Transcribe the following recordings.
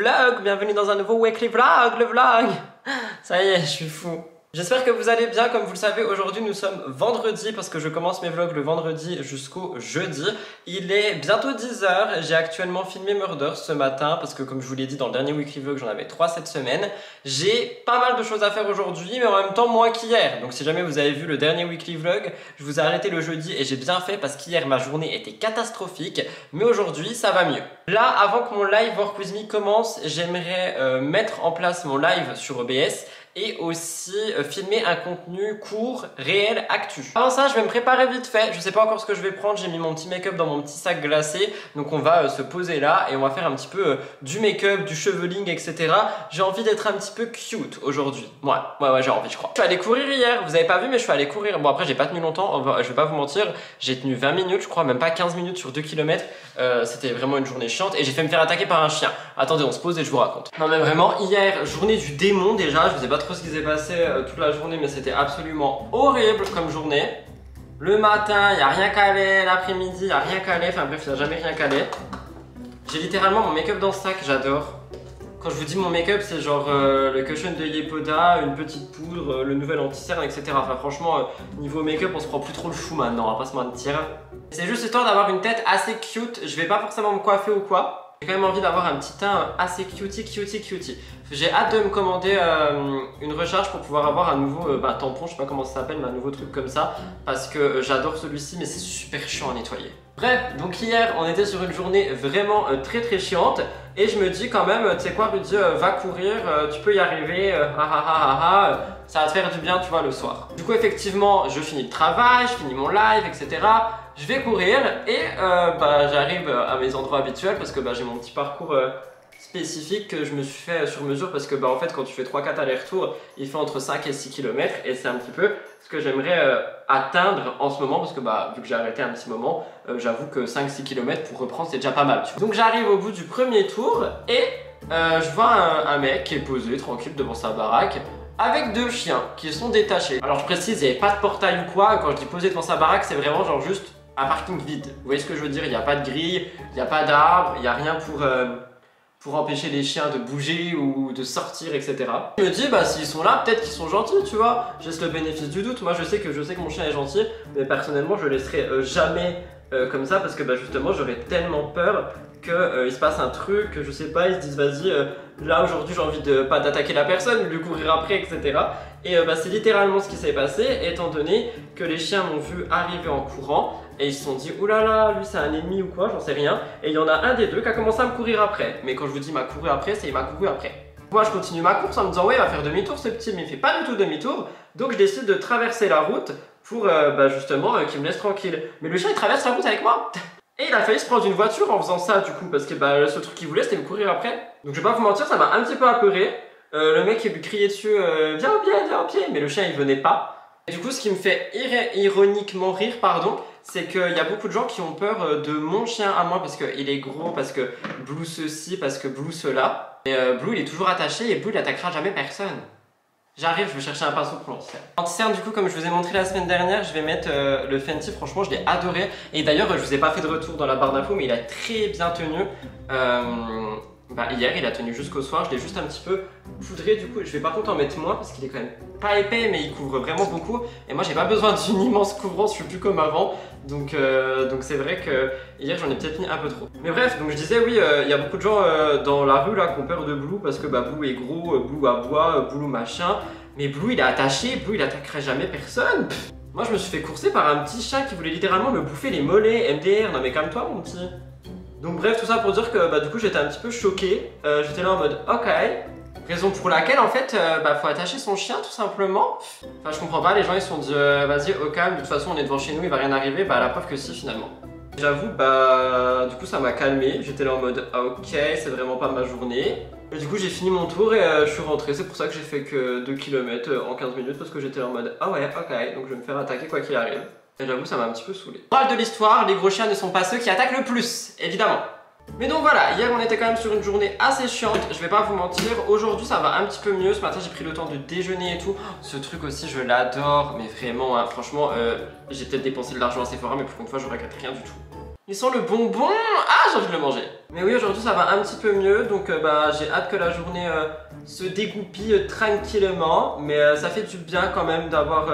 vlog, bienvenue dans un nouveau weekly vlog, le vlog. Ça y est, je suis fou. J'espère que vous allez bien. Comme vous le savez, aujourd'hui nous sommes vendredi parce que je commence mes vlogs le vendredi jusqu'au jeudi. Il est bientôt 10 h. J'ai actuellement filmé Murder ce matin parce que comme je vous l'ai dit dans le dernier weekly vlog, j'en avais 3 cette semaine. J'ai pas mal de choses à faire aujourd'hui, mais en même temps moins qu'hier. Donc si jamais vous avez vu le dernier weekly vlog, je vous ai arrêté le jeudi et j'ai bien fait parce qu'hier ma journée était catastrophique. Mais aujourd'hui ça va mieux. Là, avant que mon live Work With Me commence, j'aimerais mettre en place mon live sur OBS et aussi filmer un contenu court, réel, actu. Avant ça, je vais me préparer vite fait. Je sais pas encore ce que je vais prendre. J'ai mis mon petit make-up dans mon petit sac glacé. Donc on va se poser là et on va faire un petit peu du make-up, du cheveling, etc. J'ai envie d'être un petit peu cute aujourd'hui. Ouais, j'ai envie, je crois. Je suis allé courir hier. Vous avez pas vu, mais je suis allé courir. Bon, après, j'ai pas tenu longtemps. Je vais pas vous mentir. J'ai tenu 20 minutes, je crois, même pas 15 minutes sur 2 km. C'était vraiment une journée chiante et j'ai fait me faire attaquer par un chien. Attendez, on se pose et je vous raconte. Non mais vraiment, hier, journée du démon déjà. Je vous ai pas trop ce qui s'est passé toute la journée, mais c'était absolument horrible comme journée. Le matin, il n'y a rien calé, l'après-midi, il n'y a rien calé, enfin bref, il n'y a jamais rien calé. J'ai littéralement mon make-up dans le sac, j'adore. Quand je vous dis mon make-up, c'est genre le cushion de Yepoda, une petite poudre, le nouvel anti-cerne, etc. Enfin franchement, niveau make-up, on se prend plus trop le chou maintenant, on va pas se mentir. C'est juste histoire d'avoir une tête assez cute, je vais pas forcément me coiffer ou quoi. J'ai quand même envie d'avoir un petit teint assez cutie. J'ai hâte de me commander une recharge pour pouvoir avoir un nouveau tampon, je sais pas comment ça s'appelle, mais un nouveau truc comme ça. Parce que j'adore celui-ci, mais c'est super chiant à nettoyer. Bref, donc hier, on était sur une journée vraiment très chiante. Et je me dis quand même, tu sais quoi Rudy, va courir, tu peux y arriver, ça va te faire du bien, tu vois, le soir. Du coup, effectivement, je finis le travail, je finis mon live, etc. Je vais courir et j'arrive à mes endroits habituels parce que j'ai mon petit parcours spécifique que je me suis fait sur mesure parce que en fait quand tu fais 3-4 allers-retours il fait entre 5 et 6 km et c'est un petit peu ce que j'aimerais atteindre en ce moment parce que vu que j'ai arrêté un petit moment j'avoue que 5-6 km pour reprendre c'est déjà pas mal, tu vois. Donc j'arrive au bout du premier tour et je vois un mec qui est posé tranquille devant sa baraque avec 2 chiens qui sont détachés. Alors je précise, il n'y avait pas de portail ou quoi, quand je dis posé devant sa baraque c'est vraiment genre juste un parking vide. Vous voyez ce que je veux dire? Il n'y a pas de grille, il n'y a pas d'arbre, il n'y a rien pour empêcher les chiens de bouger ou de sortir, etc. Je me dis, s'ils sont là, peut-être qu'ils sont gentils, tu vois. Je laisse le bénéfice du doute. Moi, je sais que mon chien est gentil, mais personnellement, je le laisserai jamais comme ça parce que justement, j'aurais tellement peur qu'il se passe un truc, que je sais pas, ils se disent, vas-y, là aujourd'hui, j'ai envie de pas d'attaquer la personne, de lui courir après, etc. Et c'est littéralement ce qui s'est passé, étant donné que les chiens m'ont vu arriver en courant. Et ils se sont dit, oulala, lui c'est un ennemi ou quoi, j'en sais rien. Et il y en a un des deux qui a commencé à me courir après. Mais quand je vous dis m'a couru après, c'est il m'a couru après. Moi je continue ma course en me disant, ouais, il va faire demi-tour ce petit, mais il fait pas du tout demi-tour. Donc je décide de traverser la route pour justement qu'il me laisse tranquille. Mais le chien il traverse la route avec moi. Et il a failli se prendre une voiture en faisant ça du coup, parce que le seul truc qu'il voulait c'était me courir après. Donc je vais pas vous mentir, ça m'a un petit peu apeuré. Le mec il lui criait dessus, viens au pied, mais le chien il venait pas. Et du coup, ce qui me fait ironiquement rire, c'est qu'il y a beaucoup de gens qui ont peur de mon chien à moi parce qu'il est gros, parce que Blue ceci, parce que Blue cela. Et Blue, il est toujours attaché et Blue, il attaquera jamais personne. J'arrive, je vais chercher un pinceau pour l'anti-cerne. L'anti-cerne, du coup, comme je vous ai montré la semaine dernière, je vais mettre le Fenty. Franchement, je l'ai adoré. Et d'ailleurs, je vous ai pas fait de retour dans la barre d'infos, mais il a très bien tenu. Hier il a tenu jusqu'au soir, je l'ai juste un petit peu poudré du coup, je vais par contre en mettre moins parce qu'il est quand même pas épais mais il couvre vraiment beaucoup et moi j'ai pas besoin d'une immense couvrance, je suis plus comme avant donc c'est vrai que hier j'en ai peut-être mis un peu trop. Mais bref, donc je disais oui, il y a beaucoup de gens dans la rue là qui ont peur de Blue parce que Blue est gros, Blue aboie, Blue machin, mais Blue il est attaché, Blue il attaquerait jamais personne. Moi je me suis fait courser par un petit chien qui voulait littéralement me bouffer les mollets, MDR, non mais calme-toi mon petit. Donc bref, tout ça pour dire que du coup j'étais un petit peu choqué, j'étais là en mode ok, raison pour laquelle en fait faut attacher son chien tout simplement. Enfin je comprends pas, les gens ils se sont dit vas-y au calme, de toute façon on est devant chez nous, il va rien arriver, la preuve que si finalement. J'avoue du coup ça m'a calmé, j'étais là en mode ok, c'est vraiment pas ma journée. Et du coup j'ai fini mon tour et je suis rentré, c'est pour ça que j'ai fait que 2 km en 15 minutes parce que j'étais là en mode ah ouais ok, donc je vais me faire attaquer quoi qu'il arrive. Et j'avoue ça m'a un petit peu saoulé. Morale de l'histoire, les gros chiens ne sont pas ceux qui attaquent le plus, évidemment. Mais donc voilà, hier on était quand même sur une journée assez chiante, je vais pas vous mentir. Aujourd'hui ça va un petit peu mieux, ce matin j'ai pris le temps de déjeuner et tout. Ce truc aussi je l'adore, mais vraiment franchement j'ai peut-être dépensé de l'argent à Sephora mais pour une fois je regrette rien du tout. Ils sont le bonbon. Ah, j'ai envie de le manger. Mais oui, aujourd'hui ça va un petit peu mieux, donc j'ai hâte que la journée se dégoupille tranquillement. Mais ça fait du bien quand même d'avoir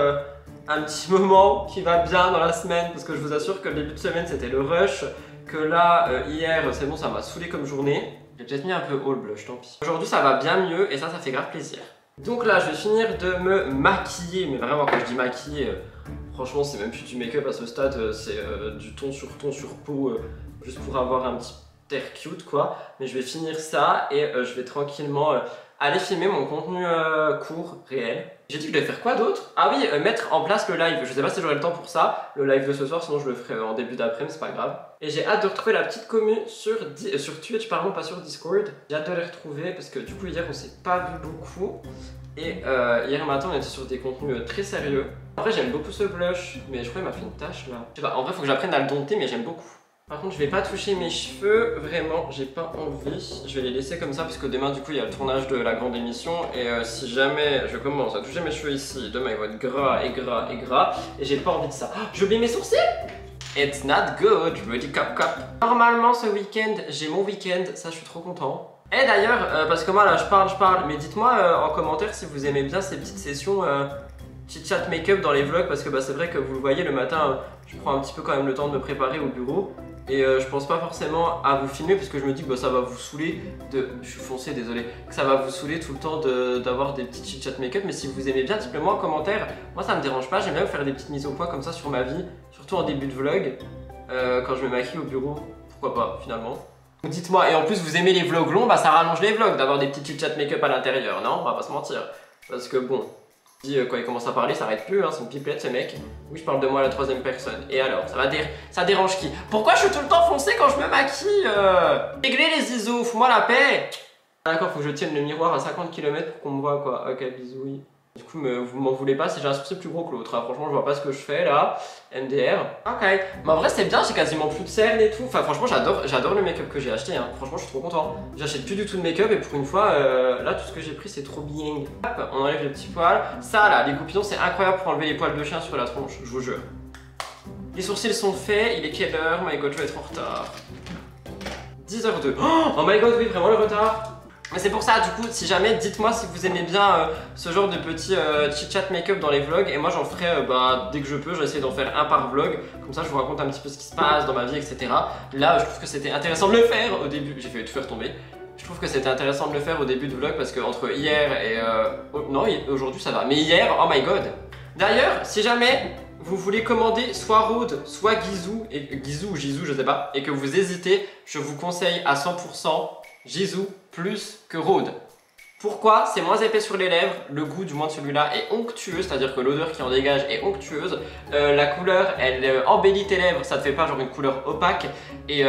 un petit moment qui va bien dans la semaine, parce que je vous assure que le début de semaine c'était le rush, que là hier c'est bon, ça m'a saoulé comme journée. J'ai peut-être mis un peu haut le blush, tant pis. Aujourd'hui ça va bien mieux et ça fait grave plaisir. Donc là je vais finir de me maquiller, mais vraiment quand je dis maquiller, franchement c'est même plus du make-up à ce stade, c'est du ton sur peau, juste pour avoir un petit air cute quoi. Mais je vais finir ça et je vais tranquillement aller filmer mon contenu court, réel. J'ai dit que je devais faire quoi d'autre? Ah oui, mettre en place le live. Je sais pas si j'aurai le temps pour ça, le live de ce soir, sinon je le ferai en début d'après-midi, c'est pas grave. Et j'ai hâte de retrouver la petite commu sur Twitch, pardon, pas sur Discord. J'ai hâte de les retrouver parce que du coup hier on s'est pas vu beaucoup. Et hier matin on était sur des contenus très sérieux. En vrai j'aime beaucoup ce blush, mais je crois qu'il m'a fait une tache là. Je sais pas, en vrai faut que j'apprenne à le dompter, mais j'aime beaucoup. Par contre je vais pas toucher mes cheveux, vraiment j'ai pas envie. Je vais les laisser comme ça parce que demain du coup il y a le tournage de la grande émission. Et si jamais je commence à toucher mes cheveux ici, demain ils vont être gras et gras et gras. Et j'ai pas envie de ça. Oh, j'ai oublié mes sourcils. It's not good, ready cop cop. Normalement ce week-end, j'ai mon week-end, ça je suis trop content. Et d'ailleurs, parce que moi là je parle, mais dites-moi en commentaire si vous aimez bien ces petites sessions chit-chat make-up dans les vlogs, parce que c'est vrai que vous le voyez le matin, je prends un petit peu quand même le temps de me préparer au bureau. Et je pense pas forcément à vous filmer parce que je me dis que ça va vous saouler de... Je suis foncé, désolé. Que ça va vous saouler tout le temps d'avoir des petites chit-chat make-up. Mais si vous aimez bien, dites-le moi en commentaire. Moi ça me dérange pas, j'aime bien faire des petites mises au point comme ça sur ma vie. Surtout en début de vlog, quand je me maquille au bureau. Pourquoi pas finalement. Dites-moi, et en plus vous aimez les vlogs longs, ça rallonge les vlogs d'avoir des petites chit-chat make-up à l'intérieur, non? On va pas se mentir. Parce que bon... Quand il commence à parler, ça arrête plus, hein, c'est une pipette ce mec. Oui, je parle de moi à la troisième personne. Et alors, ça dérange qui? Pourquoi je suis tout le temps foncé quand je me maquille? Réglez les ISO, fous-moi la paix. D'accord, faut que je tienne le miroir à 50 km pour qu'on me voit quoi. Ok, bisous, oui. Du coup, vous m'en voulez pas si j'ai un sourcil plus gros que l'autre. Hein. Franchement, je vois pas ce que je fais là. MDR. Ok. Mais en vrai, c'est bien, j'ai quasiment plus de cernes et tout. Enfin, franchement, j'adore le make-up que j'ai acheté. Hein. Franchement, je suis trop content. J'achète plus du tout de make-up et pour une fois, là, tout ce que j'ai pris, c'est trop bien. Hop, on enlève les petits poils. Ça là, les goupillons, c'est incroyable pour enlever les poils de chien sur la tronche, je vous jure. Les sourcils sont faits. Il est quelle heure? My god, je vais être en retard. 10h02. Oh my god, oui, vraiment le retard. Mais c'est pour ça, du coup, si jamais, dites-moi si vous aimez bien ce genre de petits chit-chat make-up dans les vlogs. Et moi, j'en ferai dès que je peux, j'essaie d'en faire un par vlog. Comme ça, je vous raconte un petit peu ce qui se passe dans ma vie, etc. Là, je trouve que c'était intéressant de le faire au début. J'ai fait tout faire tomber. Je trouve que c'était intéressant de le faire au début de vlog parce que entre hier et... non, aujourd'hui, ça va. Mais hier, oh my god. D'ailleurs, si jamais... vous voulez commander soit Rhode, soit Gisou, Gisou ou Gisou, je sais pas, et que vous hésitez, je vous conseille à 100% Gisou plus que Rhode. Pourquoi? C'est moins épais sur les lèvres, le goût du moins de celui-là est onctueux, c'est-à-dire que l'odeur qui en dégage est onctueuse. La couleur, elle embellit tes lèvres, ça te fait pas genre une couleur opaque. Et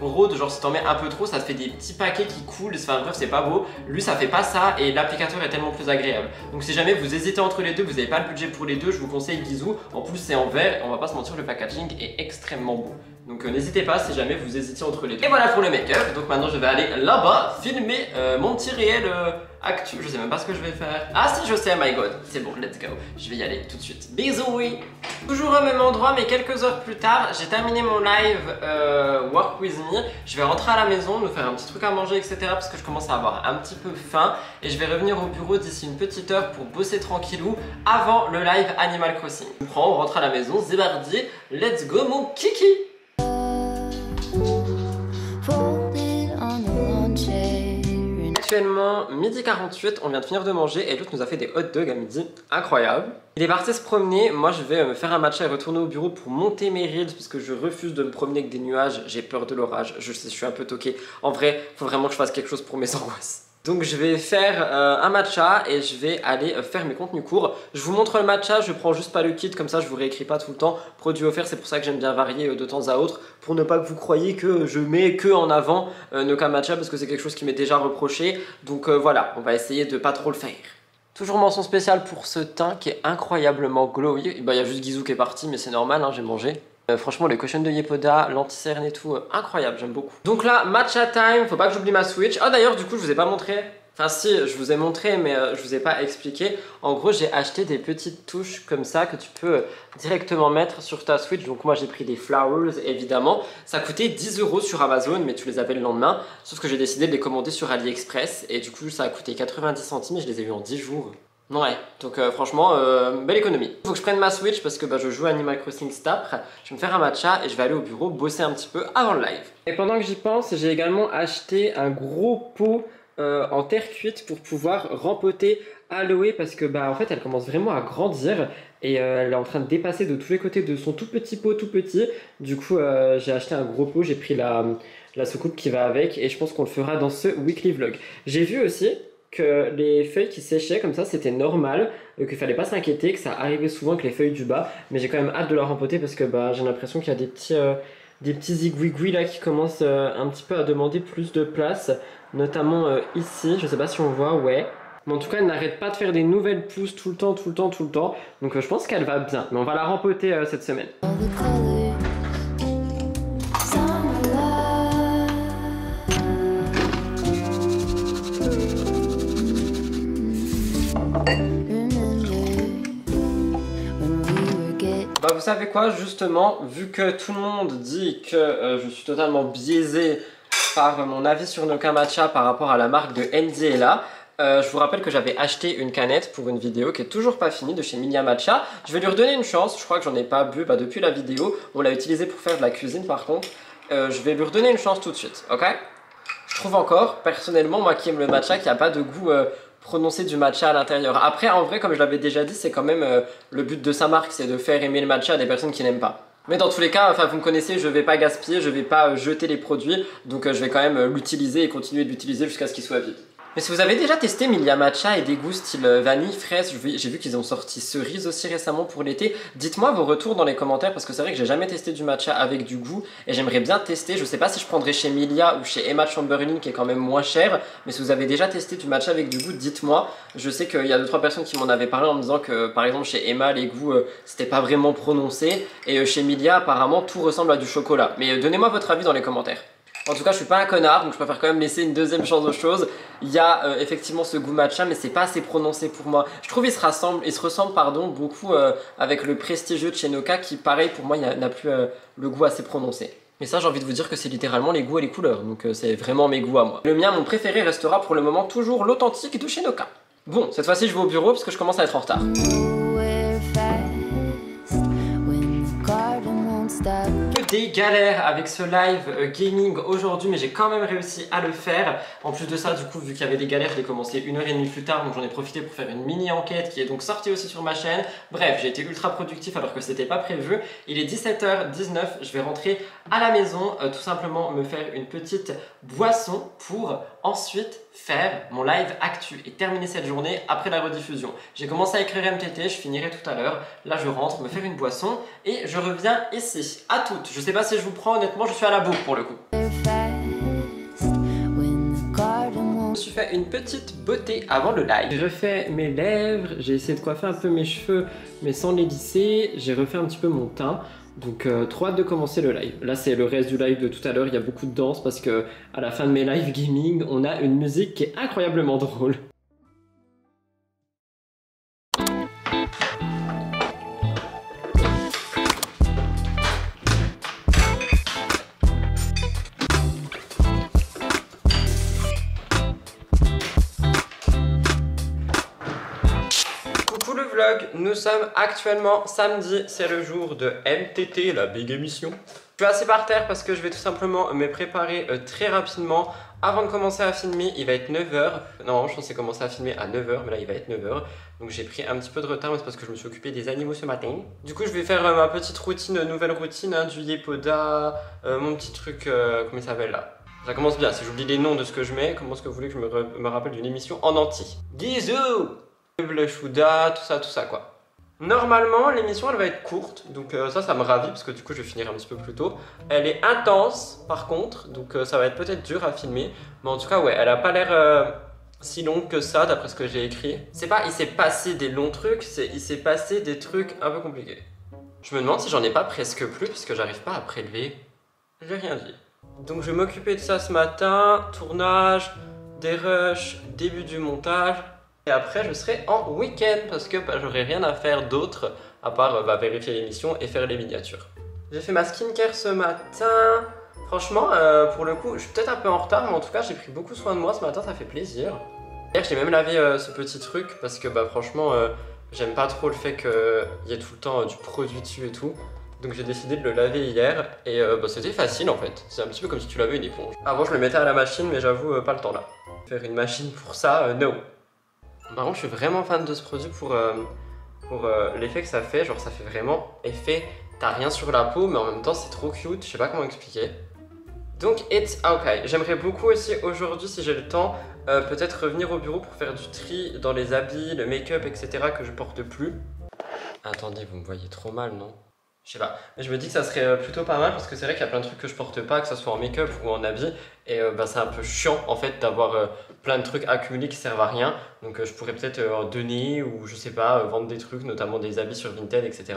Rhode, genre si t'en mets un peu trop, ça te fait des petits paquets qui coulent, enfin bref c'est pas beau. Lui ça fait pas ça et l'applicateur est tellement plus agréable. Donc si jamais vous hésitez entre les deux, vous n'avez pas le budget pour les deux, je vous conseille Gisou. En plus c'est en verre, on va pas se mentir, le packaging est extrêmement beau. Donc n'hésitez pas si jamais vous hésitez entre les deux. Et voilà pour le make-up, donc maintenant je vais aller là-bas filmer mon petit réel actu. Je sais même pas ce que je vais faire. Ah si je sais, my god, c'est bon, let's go. Je vais y aller tout de suite. Bisous, oui. Toujours au même endroit mais quelques heures plus tard, j'ai terminé mon live Work With Me. Je vais rentrer à la maison, me faire un petit truc à manger, etc. parce que je commence à avoir un petit peu faim. Et je vais revenir au bureau d'ici une petite heure pour bosser tranquillou avant le live Animal Crossing. On rentre à la maison, zébardi, let's go mon kiki. Actuellement, midi 48, on vient de finir de manger et l'autre nous a fait des hot dogs à midi, incroyable. Il est parti se promener, moi je vais me faire un matcha et retourner au bureau pour monter mes reels parce que je refuse de me promener avec des nuages, j'ai peur de l'orage, je sais, je suis un peu toqué. En vrai, faut vraiment que je fasse quelque chose pour mes angoisses. Donc je vais faire un matcha et je vais aller faire mes contenus courts. Je vous montre le matcha, je prends juste pas le kit, comme ça je vous réécris pas tout le temps. Produit offert, c'est pour ça que j'aime bien varier de temps à autre. Pour ne pas que vous croyiez que je mets que en avant Noka Matcha parce que c'est quelque chose qui m'est déjà reproché. Donc voilà, on va essayer de pas trop le faire. Toujours mention spéciale pour ce teint qui est incroyablement glowy. Bah, y a juste Gisou qui est parti mais c'est normal, hein, j'ai mangé. Franchement les cushions de Yepoda, l'anti-cerne et tout, incroyable, j'aime beaucoup. Donc là, matcha time, faut pas que j'oublie ma Switch. Ah d'ailleurs du coup je vous ai pas montré Enfin si, je vous ai montré mais je vous ai pas expliqué. En gros j'ai acheté des petites touches comme ça que tu peux directement mettre sur ta Switch. Donc moi j'ai pris des flowers évidemment. Ça coûtait 10 € sur Amazon mais tu les avais le lendemain. Sauf que j'ai décidé de les commander sur AliExpress et du coup ça a coûté 90 centimes et je les ai eu en 10 jours. Ouais, donc franchement, belle économie. Faut que je prenne ma Switch parce que je joue à Animal Crossing cet après. Je vais me faire un matcha et je vais aller au bureau bosser un petit peu avant le live. Et pendant que j'y pense, j'ai également acheté un gros pot en terre cuite pour pouvoir rempoter Aloe parce que en fait elle commence vraiment à grandir et elle est en train de dépasser de tous les côtés de son tout petit pot tout petit. Du coup j'ai acheté un gros pot, j'ai pris la soucoupe qui va avec et je pense qu'on le fera dans ce weekly vlog. J'ai vu aussi que les feuilles qui séchaient comme ça c'était normal, qu'il fallait pas s'inquiéter, que ça arrivait souvent que les feuilles du bas, mais j'ai quand même hâte de la rempoter parce que j'ai l'impression qu'il y a des petits zigouigouis là qui commencent un petit peu à demander plus de place, notamment ici, je sais pas si on voit, ouais. Mais en tout cas elle n'arrête pas de faire des nouvelles pousses tout le temps, donc je pense qu'elle va bien, mais on va la rempoter cette semaine. Vous savez quoi, justement, vu que tout le monde dit que je suis totalement biaisé par mon avis sur Noka Matcha par rapport à la marque de Ndiela, je vous rappelle que j'avais acheté une canette pour une vidéo qui est toujours pas finie de chez Milia Matcha. Je vais lui redonner une chance, je crois que j'en ai pas bu depuis la vidéo, on l'a utilisé pour faire de la cuisine par contre. Je vais lui redonner une chance tout de suite, ok? Je trouve encore, personnellement, moi qui aime le matcha, qu'il n'y a pas de goût prononcé du matcha à l'intérieur. Après, en vrai, comme je l'avais déjà dit, c'est quand même le but de sa marque, c'est de faire aimer le matcha à des personnes qui n'aiment pas. Mais dans tous les cas, enfin vous me connaissez, je vais pas gaspiller, je vais pas jeter les produits, donc je vais quand même l'utiliser et continuer de l'utiliser jusqu'à ce qu'il soit vide. Mais si vous avez déjà testé Milia Matcha et des goûts style vanille, fraise, j'ai vu qu'ils ont sorti cerise aussi récemment pour l'été. Dites-moi vos retours dans les commentaires parce que c'est vrai que j'ai jamais testé du matcha avec du goût et j'aimerais bien tester. Je sais pas si je prendrais chez Milia ou chez Emma Chamberlain qui est quand même moins cher, mais si vous avez déjà testé du matcha avec du goût, dites-moi. Je sais qu'il y a 2-3 personnes qui m'en avaient parlé en me disant que par exemple chez Emma les goûts c'était pas vraiment prononcé et chez Milia apparemment tout ressemble à du chocolat. Mais donnez-moi votre avis dans les commentaires. En tout cas je suis pas un connard donc je préfère quand même laisser une deuxième chance aux choses. Il y a effectivement ce goût matcha mais c'est pas assez prononcé pour moi. Je trouve il se ressemble beaucoup avec le prestigieux de chez Noka qui pareil pour moi n'a plus le goût assez prononcé. Mais ça j'ai envie de vous dire que c'est littéralement les goûts et les couleurs donc c'est vraiment mes goûts à moi. Le mien, mon préféré restera pour le moment toujours l'authentique de chez Noka. Bon cette fois-ci je vais au bureau parce que je commence à être en retard. Des galères avec ce live gaming aujourd'hui mais j'ai quand même réussi à le faire. En plus de ça du coup vu qu'il y avait des galères je l'ai commencé 1h30 plus tard donc j'en ai profité pour faire une mini enquête qui est donc sortie aussi sur ma chaîne. Bref j'ai été ultra productif alors que c'était pas prévu. Il est 17h19, je vais rentrer à la maison tout simplement me faire une petite boisson pour ensuite faire mon live actu et terminer cette journée après la rediffusion. J'ai commencé à écrire MTT, je finirai tout à l'heure. Là je rentre me faire une boisson et je reviens ici. À toutes. Je sais pas si je vous prends, honnêtement je suis à la bourre pour le coup. Je me suis fait une petite beauté avant le live. J'ai refait mes lèvres, j'ai essayé de coiffer un peu mes cheveux mais sans les lisser. J'ai refait un petit peu mon teint. Donc trop hâte de commencer le live. Là c'est le reste du live de tout à l'heure, il y a beaucoup de danse parce que à la fin de mes live gaming, on a une musique qui est incroyablement drôle. Nous sommes actuellement samedi, c'est le jour de MTT, la big émission. Je suis assis par terre parce que je vais tout simplement me préparer très rapidement avant de commencer à filmer. Il va être 9h, non je pensais commencer à filmer à 9h mais là il va être 9h. Donc j'ai pris un petit peu de retard mais c'est parce que je me suis occupé des animaux ce matin. Du coup je vais faire ma petite routine, nouvelle routine du Yepoda, mon petit truc, comment il s'appelle là. Ça commence bien, si j'oublie les noms de ce que je mets, comment est-ce que vous voulez que je me rappelle d'une émission en entier? Bisous! Le chouda, tout ça quoi. Normalement l'émission elle va être courte donc ça me ravit parce que du coup je vais finir un petit peu plus tôt. Elle est intense par contre donc ça va être peut-être dur à filmer mais en tout cas ouais elle a pas l'air si longue que ça d'après ce que j'ai écrit. C'est pas il s'est passé des longs trucs, il s'est passé des trucs un peu compliqués. Je me demande si j'en ai pas presque plus parce que j'arrive pas à prélever. J'ai rien dit. Donc je vais m'occuper de ça ce matin, tournage, des rushs, début du montage. Et après, je serai en week-end parce que j'aurai rien à faire d'autre à part vérifier l'émission et faire les miniatures. J'ai fait ma skincare ce matin. Franchement, pour le coup, je suis peut-être un peu en retard, mais en tout cas, j'ai pris beaucoup soin de moi ce matin, ça fait plaisir. Hier, j'ai même lavé ce petit truc parce que franchement, j'aime pas trop le fait qu'il y ait tout le temps du produit dessus et tout. Donc j'ai décidé de le laver hier et c'était facile en fait. C'est un petit peu comme si tu lavais une éponge. Avant, je le mettais à la machine, mais j'avoue, pas le temps là. Faire une machine pour ça, no. Par contre, je suis vraiment fan de ce produit pour l'effet que ça fait. Genre, ça fait vraiment effet. T'as rien sur la peau, mais en même temps, c'est trop cute. Je sais pas comment expliquer. Donc, it's okay. J'aimerais beaucoup aussi aujourd'hui, si j'ai le temps, peut-être revenir au bureau pour faire du tri dans les habits, le make-up, etc. que je porte plus. Attendez, vous me voyez trop mal, non? Je sais pas, mais je me dis que ça serait plutôt pas mal parce que c'est vrai qu'il y a plein de trucs que je porte pas, que ce soit en make-up ou en habit, et c'est un peu chiant en fait d'avoir plein de trucs accumulés qui servent à rien. Donc je pourrais peut-être en donner ou je sais pas, vendre des trucs, notamment des habits sur Vinted, etc.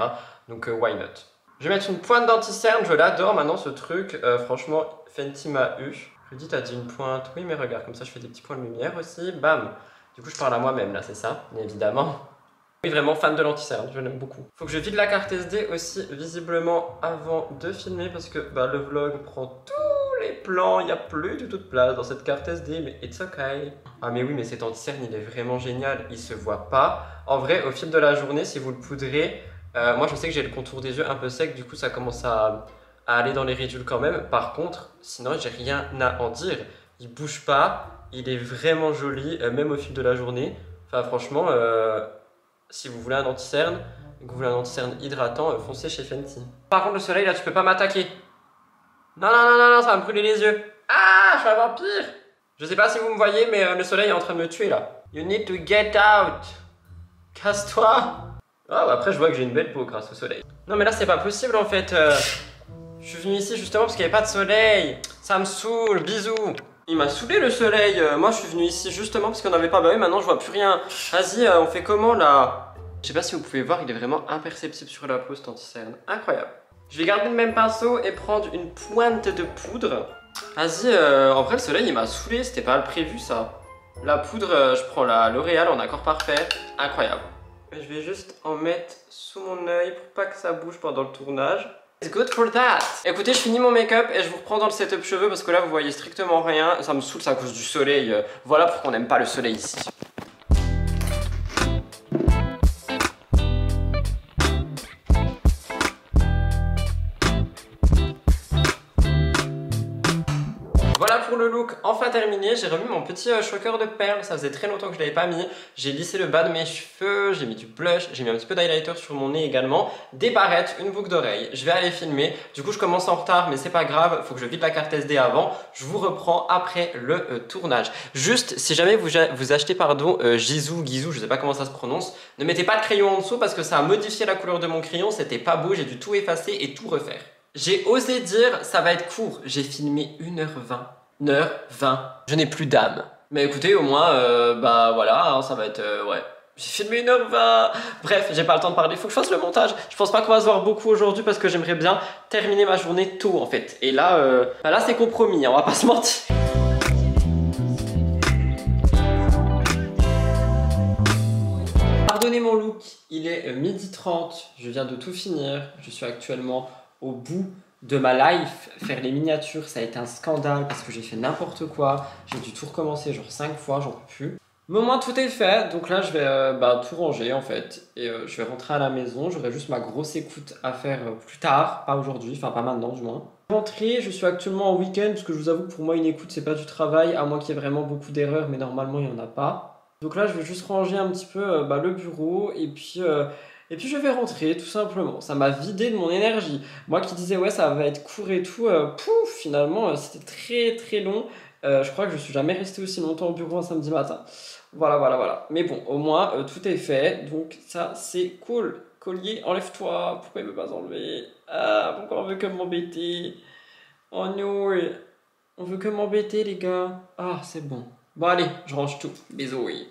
Donc why not? Je vais mettre une pointe d'anti-cerne, je l'adore maintenant ce truc, franchement Fenty m'a eu. Rudy t'as dit une pointe, oui mais regarde, comme ça je fais des petits points de lumière aussi, bam. Du coup je parle à moi-même là, c'est ça, bien évidemment. Oui, vraiment fan de l'anti-cerne, je l'aime beaucoup. Faut que je vide la carte SD aussi visiblement avant de filmer parce que le vlog prend tous les plans, il n'y a plus du tout de place dans cette carte SD, mais it's okay. Ah mais oui, mais cet anti-cerne il est vraiment génial, il se voit pas. En vrai, au fil de la journée, si vous le poudrez, moi je sais que j'ai le contour des yeux un peu sec, du coup ça commence à aller dans les ridules quand même. Par contre, sinon j'ai rien à en dire. Il bouge pas, il est vraiment joli, même au fil de la journée. Enfin franchement... si vous voulez un anti-cerne, que vous voulez un anti-cerne hydratant, foncez chez Fenty. Par contre, le soleil, là, tu peux pas m'attaquer. Non, non, non, non, non, ça va me brûler les yeux. Ah, je suis un vampire. Je sais pas si vous me voyez, mais le soleil est en train de me tuer, là. You need to get out. Casse-toi. Ah, après, je vois que j'ai une belle peau grâce au soleil. Non, mais là, c'est pas possible, en fait. Je suis venu ici justement parce qu'il n'y avait pas de soleil. Ça me saoule, bisous. Il m'a saoulé le soleil, moi je suis venu ici justement parce qu'on n'avait pas, oui maintenant je vois plus rien. Vas-y, on fait comment là? Je sais pas si vous pouvez voir, il est vraiment imperceptible sur la peau cet anti-cerne, incroyable. Je vais garder le même pinceau et prendre une pointe de poudre. Vas-y, en vrai le soleil il m'a saoulé, c'était pas le prévu ça. La poudre, je prends la L'Oréal en accord parfait, incroyable. Je vais juste en mettre sous mon œil pour pas que ça bouge pendant le tournage. It's good for that. Écoutez, je finis mon make-up et je vous reprends dans le setup cheveux parce que là vous voyez strictement rien. Ça me saoule, c'est à cause du soleil. Voilà pourquoi on n'aime pas le soleil ici. Voilà pour le look enfin terminé, j'ai remis mon petit choker de perles, ça faisait très longtemps que je l'avais pas mis. J'ai lissé le bas de mes cheveux, j'ai mis du blush, j'ai mis un petit peu d'highlighter sur mon nez également, des barrettes, une boucle d'oreille. Je vais aller filmer, du coup je commence en retard mais c'est pas grave, faut que je vide la carte SD avant. Je vous reprends après le tournage. Juste, si jamais vous achetez Gizou, je sais pas comment ça se prononce, ne mettez pas de crayon en dessous parce que ça a modifié la couleur de mon crayon, c'était pas beau, j'ai dû tout effacer et tout refaire. J'ai osé dire, ça va être court, j'ai filmé 1h20. 1h20. Je n'ai plus d'âme. Mais écoutez, au moins, voilà, hein, ça va être, ouais. J'ai filmé 1h20. Bref, j'ai pas le temps de parler, faut que je fasse le montage. Je pense pas qu'on va se voir beaucoup aujourd'hui parce que j'aimerais bien terminer ma journée tôt en fait. Et là, là c'est compromis, hein, on va pas se mentir. Pardonnez mon look, il est 12h30, je viens de tout finir. Je suis actuellement au bout de ma life. Faire les miniatures, ça a été un scandale parce que j'ai fait n'importe quoi. J'ai dû tout recommencer genre 5 fois, j'en peux plus. Mais au moins tout est fait, donc là je vais tout ranger en fait. Et je vais rentrer à la maison, j'aurai juste ma grosse écoute à faire plus tard, pas aujourd'hui, enfin pas maintenant du moins. Rentrée, je suis actuellement en week-end parce que je vous avoue que pour moi une écoute c'est pas du travail, à moins qu'il y ait vraiment beaucoup d'erreurs, mais normalement il n'y en a pas. Donc là je vais juste ranger un petit peu le bureau et puis je vais rentrer tout simplement. Ça m'a vidé de mon énergie. Moi qui disais ouais ça va être court et tout, pouf, finalement c'était très très long. Je crois que je suis jamais resté aussi longtemps au bureau un samedi matin. Voilà. Mais bon, au moins tout est fait, donc ça c'est cool. Collier, enlève-toi. Pourquoi il veut pas enlever? Ah, pourquoi on veut que m'embêter? Oh non, on veut que m'embêter les gars. Ah, c'est bon. Bon allez, je range tout. Bisous, oui.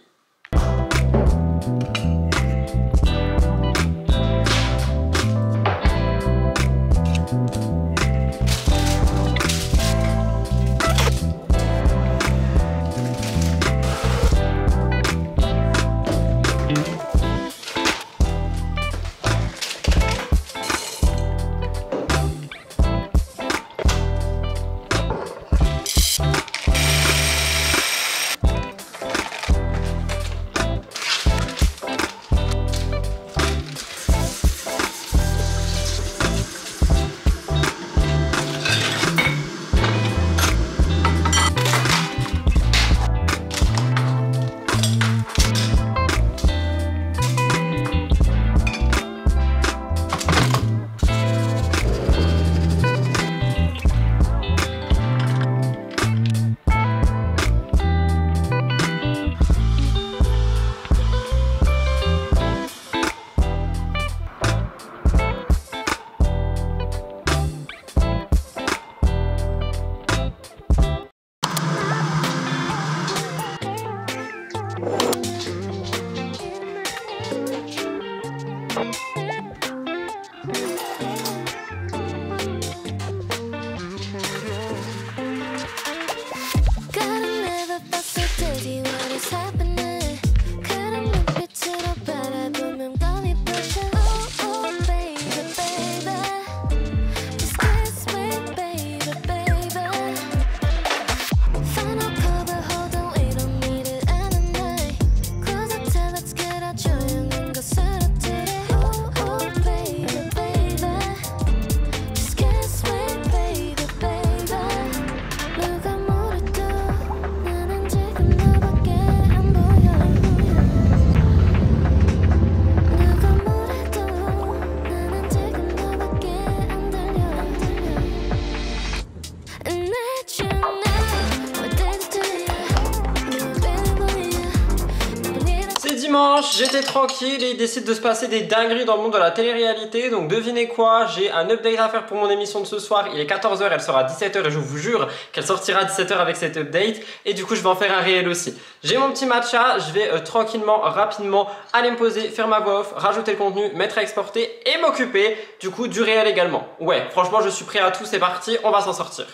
Dimanche, j'étais tranquille et il décide de se passer des dingueries dans le monde de la télé-réalité. Donc devinez quoi, j'ai un update à faire pour mon émission de ce soir. Il est 14 h, elle sera à 17 h et je vous jure qu'elle sortira à 17 h avec cet update. Et du coup je vais en faire un réel aussi. J'ai mon petit matcha, je vais tranquillement, rapidement aller me poser, faire ma voix off, rajouter le contenu, mettre à exporter et m'occuper du coup du réel également. Ouais, franchement je suis prêt à tout, c'est parti, on va s'en sortir.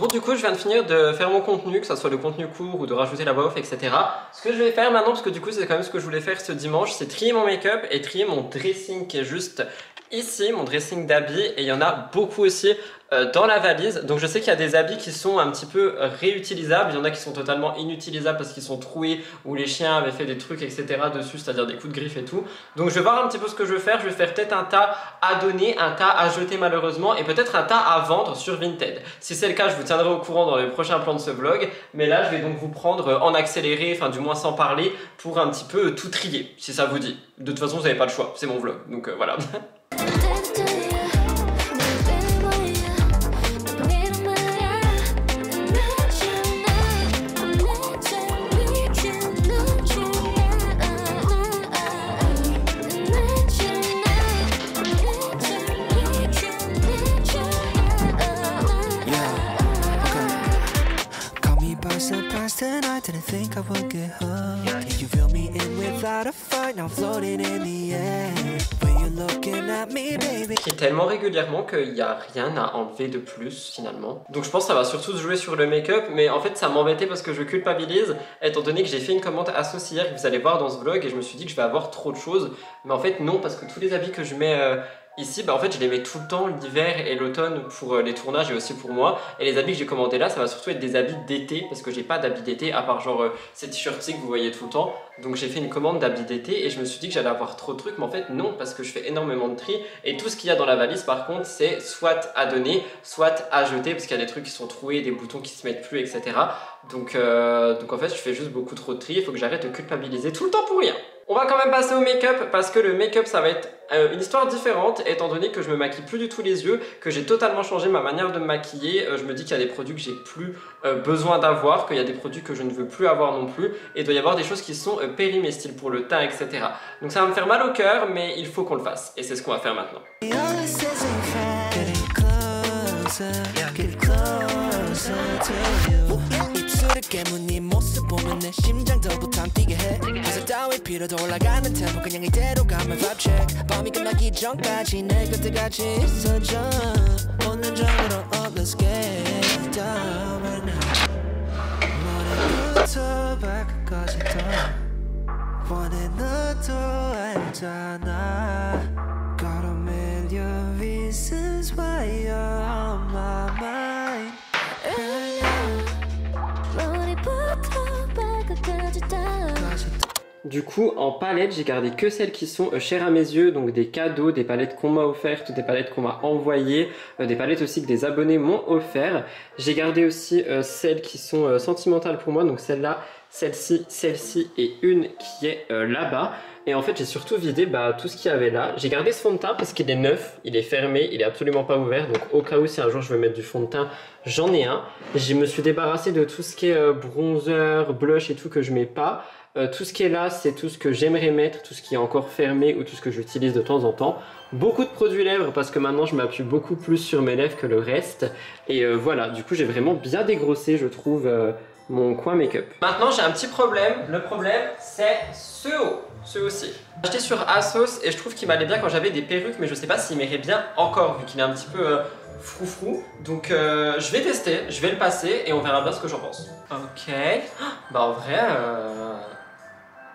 Bon, du coup je viens de finir de faire mon contenu, que ce soit le contenu court ou de rajouter la voix off, etc. Ce que je vais faire maintenant, parce que du coup c'est quand même ce que je voulais faire ce dimanche, c'est trier mon make-up et trier mon dressing qui est juste ici, mon dressing d'habits, et il y en a beaucoup aussi dans la valise. Donc je sais qu'il y a des habits qui sont un petit peu réutilisables, il y en a qui sont totalement inutilisables parce qu'ils sont troués ou les chiens avaient fait des trucs etc dessus, c'est-à-dire des coups de griffe et tout. Donc je vais voir un petit peu ce que je vais faire. Je vais faire peut-être un tas à donner, un tas à jeter malheureusement et peut-être un tas à vendre sur Vinted. Si c'est le cas, je vous tiendrai au courant dans les prochains plans de ce vlog, mais là je vais donc vous prendre en accéléré, enfin du moins sans parler, pour un petit peu tout trier, si ça vous dit. De toute façon vous n'avez pas le choix, c'est mon vlog, donc voilà. Didn't think I would get hooked. You feel me in without a fight, now floating in the air. When you're looking at me, baby. Qui est tellement régulièrement qu'il n'y a rien à enlever de plus finalement. Donc je pense que ça va surtout se jouer sur le make-up, mais en fait ça m'embêtait parce que je culpabilise, étant donné que j'ai fait une commande associée que vous allez voir dans ce vlog et je me suis dit que je vais avoir trop de choses. Mais en fait non, parce que tous les habits que je mets ici, bah en fait je les mets tout le temps l'hiver et l'automne pour les tournages et aussi pour moi. Et les habits que j'ai commandés là, ça va surtout être des habits d'été parce que j'ai pas d'habits d'été à part genre ces t-shirts que vous voyez tout le temps. Donc j'ai fait une commande d'habits d'été et je me suis dit que j'allais avoir trop de trucs, mais en fait non, parce que je fais énormément de tri et tout ce qu'il y a dans la valise par contre c'est soit à donner, soit à jeter parce qu'il y a des trucs qui sont troués, des boutons qui se mettent plus, etc. Donc en fait je fais juste beaucoup trop de tri, il faut que j'arrête de culpabiliser tout le temps pour rien. On va quand même passer au make-up parce que le make-up ça va être une histoire différente étant donné que je me maquille plus du tout les yeux, que j'ai totalement changé ma manière de me maquiller. Je me dis qu'il y a des produits que j'ai plus besoin d'avoir, qu'il y a des produits que je ne veux plus avoir non plus et il doit y avoir des choses qui sont périmées, style pour le teint, etc. Donc ça va me faire mal au cœur mais il faut qu'on le fasse et c'est ce qu'on va faire maintenant. 깨문 모습 보면 내 심장도 부탄 뛰게 해 회사 따위 필요도 올라가는 템포 그냥 이대로 가면 vibe check 밤이 끝나기 전까지 내 곁에까지 있어줘 오늘 정으로 up let's get down right now 머리부터 발끝까지 더 원해 너도 알잖아 Got a million reasons why you're on my mind Du coup, en palette, j'ai gardé que celles qui sont chères à mes yeux, donc des cadeaux, des palettes qu'on m'a offertes, des palettes qu'on m'a envoyées, des palettes aussi que des abonnés m'ont offert. J'ai gardé aussi celles qui sont sentimentales pour moi, donc celle-là, celle-ci et une qui est là-bas. Et en fait j'ai surtout vidé tout ce qu'il y avait là. J'ai gardé ce fond de teint parce qu'il est neuf, il est fermé, il est absolument pas ouvert. Donc au cas où si un jour je veux mettre du fond de teint, j'en ai un. Je me suis débarrassé de tout ce qui est bronzer, blush et tout que je mets pas. Tout ce qui est là c'est tout ce que j'aimerais mettre, tout ce qui est encore fermé ou tout ce que j'utilise de temps en temps. Beaucoup de produits lèvres parce que maintenant je m'appuie beaucoup plus sur mes lèvres que le reste. Et voilà, du coup j'ai vraiment bien dégrossé je trouve mon coin make-up. Maintenant j'ai un petit problème, le problème c'est ce haut, ce aussi. J'ai acheté sur ASOS et je trouve qu'il m'allait bien quand j'avais des perruques, mais je sais pas s'il m'irait bien encore vu qu'il est un petit peu froufrou. Donc je vais tester, je vais le passer et on verra bien ce que j'en pense. Ok, bah en vrai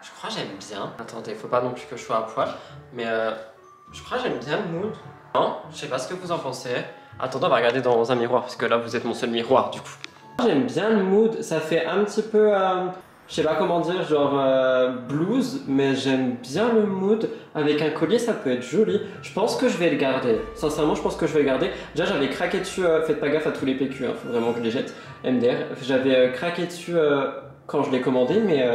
je crois que j'aime bien. Attendez, faut pas non plus que je sois à poil, mais je crois que j'aime bien le mood. Non, je sais pas ce que vous en pensez. Attendez, on va regarder dans un miroir parce que là vous êtes mon seul miroir du coup. J'aime bien le mood, ça fait un petit peu, je sais pas comment dire, genre blues, mais j'aime bien le mood. Avec un collier, ça peut être joli. Je pense que je vais le garder. Sincèrement, je pense que je vais le garder. Déjà, j'avais craqué dessus, faites pas gaffe à tous les PQ, hein, faut vraiment que je les jette. MDR, j'avais craqué dessus quand je l'ai commandé, mais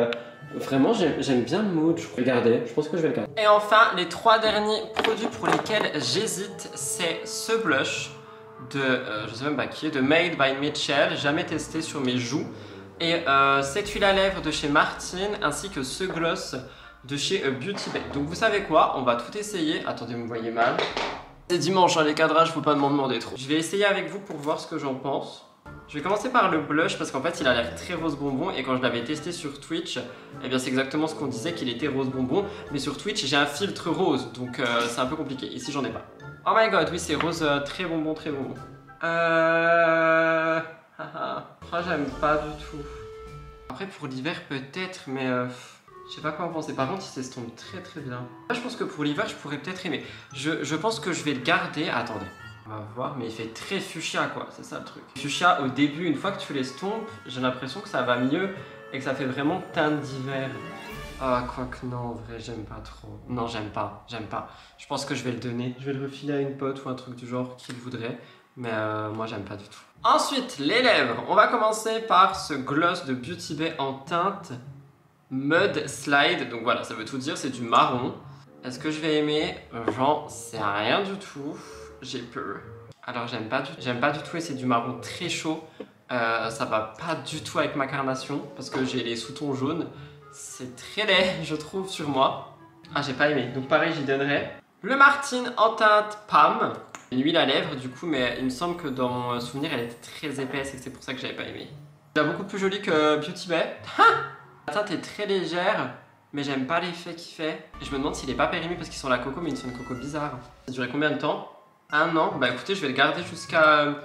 vraiment, j'aime bien le mood. Je vais le garder, je pense que je vais le garder. Et enfin, les 3 derniers produits pour lesquels j'hésite, c'est ce blush de, je sais même pas qui est, de Made by Mitchell, jamais testé sur mes joues. Et cette huile à lèvres de chez Martine, ainsi que ce gloss de chez Beauty Bay. Donc vous savez quoi, on va tout essayer. Attendez, vous me voyez mal. C'est dimanche, hein, les cadrages, faut pas m'en demander trop. Je vais essayer avec vous pour voir ce que j'en pense. Je vais commencer par le blush parce qu'en fait il a l'air très rose bonbon et quand je l'avais testé sur Twitch, eh bien c'est exactement ce qu'on disait qu'il était rose bonbon. Mais sur Twitch j'ai un filtre rose, donc c'est un peu compliqué. Ici j'en ai pas. Oh my god, oui c'est rose très bonbon, très bonbon. Je crois que j'aime pas du tout. Après pour l'hiver peut-être, mais je sais pas quoi en penser. Par contre il s'estompe très très bien. Là je pense que pour l'hiver je pourrais peut-être aimer. Je pense que je vais le garder. Attendez, on va voir, mais il fait très fuchsia quoi, c'est ça le truc. Fuchsia au début, une fois que tu l'estompes, j'ai l'impression que ça va mieux et que ça fait vraiment teinte d'hiver. Ah, quoique non, en vrai, j'aime pas trop. Non, j'aime pas. Je pense que je vais le donner. Je vais le refiler à une pote ou un truc du genre qu'il voudrait. Mais moi, j'aime pas du tout. Ensuite, les lèvres. On va commencer par ce gloss de Beauty Bay en teinte Mud Slide. Donc voilà, ça veut tout dire, c'est du marron. Est-ce que je vais aimer? J'en sais rien du tout. J'ai peur. Alors, j'aime pas du tout et c'est du marron très chaud. Ça va pas du tout avec ma carnation parce que j'ai les sous-tons jaunes. C'est très laid, je trouve, sur moi. Ah, j'ai pas aimé. Donc pareil, j'y donnerais. Le Martine en teinte Palm. Une huile à lèvres, du coup, mais il me semble que dans mon souvenir, elle était très épaisse et que c'est pour ça que j'avais pas aimé. C'est beaucoup plus joli que Beauty Bay. La teinte est très légère, mais j'aime pas l'effet qu'il fait. Et je me demande s'il est pas périmé parce qu'ils sont la coco, mais ils sont une coco bizarre. Ça a duré combien de temps? 1 an. Bah écoutez, je vais le garder jusqu'à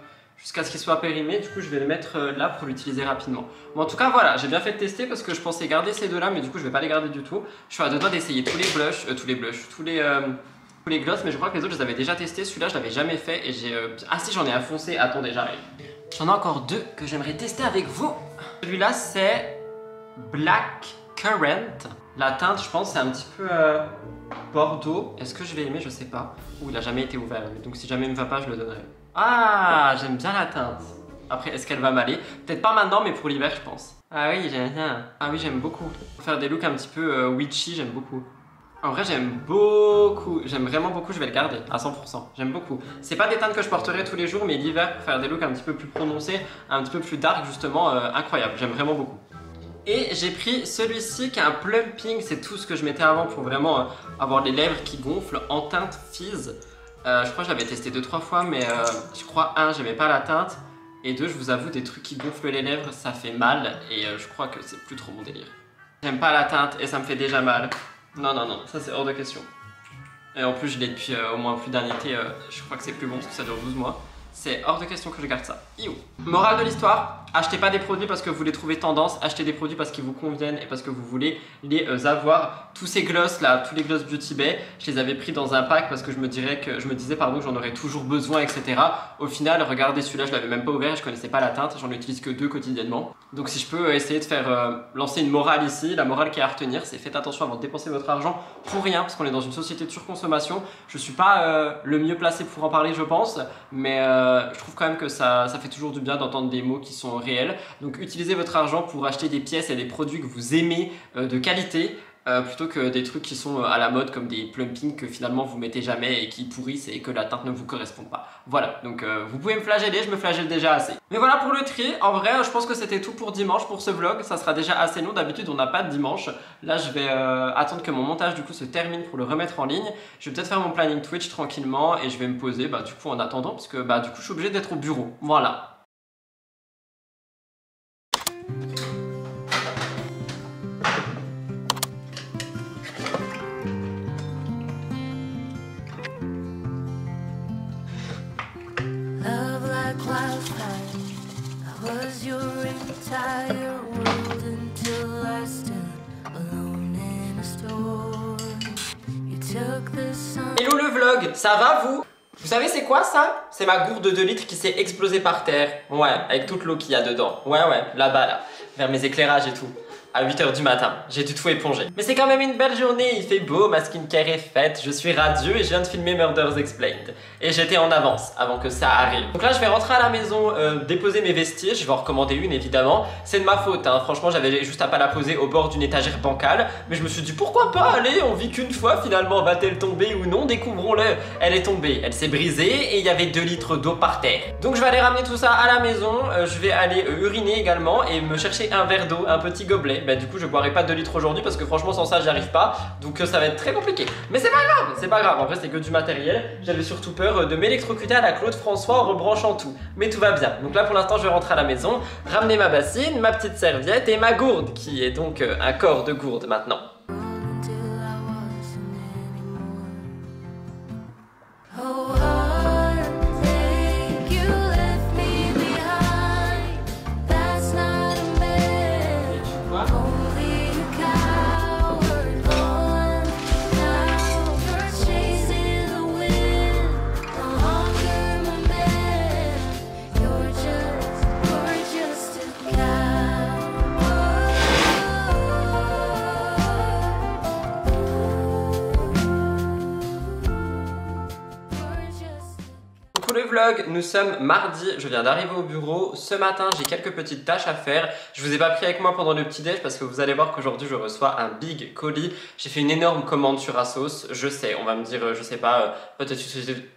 ce qu'il soit périmé. Du coup je vais le mettre là pour l'utiliser rapidement. Bon en tout cas voilà, j'ai bien fait de tester parce que je pensais garder ces deux là, mais du coup je vais pas les garder du tout. Je suis à 2 doigts d'essayer tous les gloss, mais je crois que les autres je les avais déjà testés. Celui-là je l'avais jamais fait et j'ai... Ah si, j'en ai un foncé, attendez j'arrive. J'en ai encore 2 que j'aimerais tester avec vous. Celui-là c'est Black Currant. La teinte je pense c'est un petit peu bordeaux. Est-ce que je vais aimer? Je sais pas. Ouh, il a jamais été ouvert, donc si jamais il me va pas je le donnerai. Ah, j'aime bien la teinte. Après, est-ce qu'elle va m'aller? Peut-être pas maintenant, mais pour l'hiver, je pense. Ah oui, j'aime bien. Ah oui, j'aime beaucoup. Pour faire des looks un petit peu witchy, j'aime beaucoup. En vrai, j'aime beaucoup. J'aime vraiment beaucoup, je vais le garder à 100%. J'aime beaucoup. C'est pas des teintes que je porterai tous les jours, mais l'hiver, pour faire des looks un petit peu plus prononcés, un petit peu plus dark, justement, incroyable. J'aime vraiment beaucoup. Et j'ai pris celui-ci qui est un plumping. C'est tout ce que je mettais avant pour vraiment avoir les lèvres qui gonflent en teinte Fizz. Je crois que je l'avais testé 2-3 fois, mais je crois 1, j'aimais pas la teinte, et 2, je vous avoue, des trucs qui gonflent les lèvres, ça fait mal, et je crois que c'est plus trop mon délire. J'aime pas la teinte et ça me fait déjà mal. Non, non, non, ça c'est hors de question. Et en plus, je l'ai depuis au moins plus d'un été, je crois que c'est plus bon parce que ça dure 12 mois. C'est hors de question que je garde ça. Iou. Morale de l'histoire, achetez pas des produits parce que vous les trouvez tendance, achetez des produits parce qu'ils vous conviennent et parce que vous voulez les avoir. Tous ces gloss là, tous les gloss Beauty Bay, je les avais pris dans un pack parce que je me disais que j'en aurais toujours besoin, etc. Au final, regardez celui-là, je l'avais même pas ouvert, je connaissais pas la teinte, j'en utilise que 2 quotidiennement. Donc si je peux essayer de faire lancer une morale ici, la morale qui est à retenir, c'est faites attention avant de dépenser votre argent pour rien, parce qu'on est dans une société de surconsommation. Je suis pas le mieux placé pour en parler, je pense, mais je trouve quand même que ça fait toujours du bien d'entendre des mots qui sont réels. Donc utilisez votre argent pour acheter des pièces et des produits que vous aimez de qualité, plutôt que des trucs qui sont à la mode comme des plumpings que finalement vous mettez jamais et qui pourrissent et que la teinte ne vous correspond pas. Voilà, donc vous pouvez me flageller, je me flagelle déjà assez. Mais voilà pour le tri. En vrai, je pense que c'était tout pour dimanche pour ce vlog. Ça sera déjà assez long, d'habitude on n'a pas de dimanche. Là je vais attendre que mon montage du coup se termine pour le remettre en ligne. Je vais peut-être faire mon planning Twitch tranquillement et je vais me poser du coup en attendant, parce que du coup je suis obligé d'être au bureau. Voilà. Hello le vlog, ça va vous? Vous savez c'est quoi ça? C'est ma gourde de 2 litres qui s'est explosée par terre. Ouais, avec toute l'eau qu'il y a dedans. Ouais, là-bas là, vers mes éclairages et tout. À 8 h du matin, j'ai dû tout éponger. Mais c'est quand même une belle journée, il fait beau, ma skincare est faite, je suis radieux et je viens de filmer Murders Explained. Et j'étais en avance avant que ça arrive. Donc là je vais rentrer à la maison, déposer mes vestiges, je vais en recommander une évidemment. C'est de ma faute, hein. Franchement j'avais juste à pas la poser au bord d'une étagère bancale. Mais je me suis dit pourquoi pas, allez, on vit qu'une fois finalement, va-t-elle tomber ou non, découvrons-le. Elle est tombée, elle s'est brisée et il y avait 2 litres d'eau par terre. Donc je vais aller ramener tout ça à la maison, je vais aller uriner également et me chercher un verre d'eau, un petit gobelet. Bah du coup je boirai pas 2 litres aujourd'hui parce que franchement sans ça j'y arrive pas. Donc ça va être très compliqué. Mais c'est pas grave, c'est pas grave. En vrai c'est que du matériel. J'avais surtout peur de m'électrocuter à la Claude François en rebranchant tout. Mais tout va bien. Donc là pour l'instant je vais rentrer à la maison, ramener ma bassine, ma petite serviette et ma gourde qui est donc un corps de gourde maintenant. Le vlog, nous sommes mardi, je viens d'arriver au bureau. Ce matin j'ai quelques petites tâches à faire. Je vous ai pas pris avec moi pendant le petit déj parce que vous allez voir qu'aujourd'hui je reçois un big colis. J'ai fait une énorme commande sur Asos. Je sais, on va me dire, je sais pas, peut-être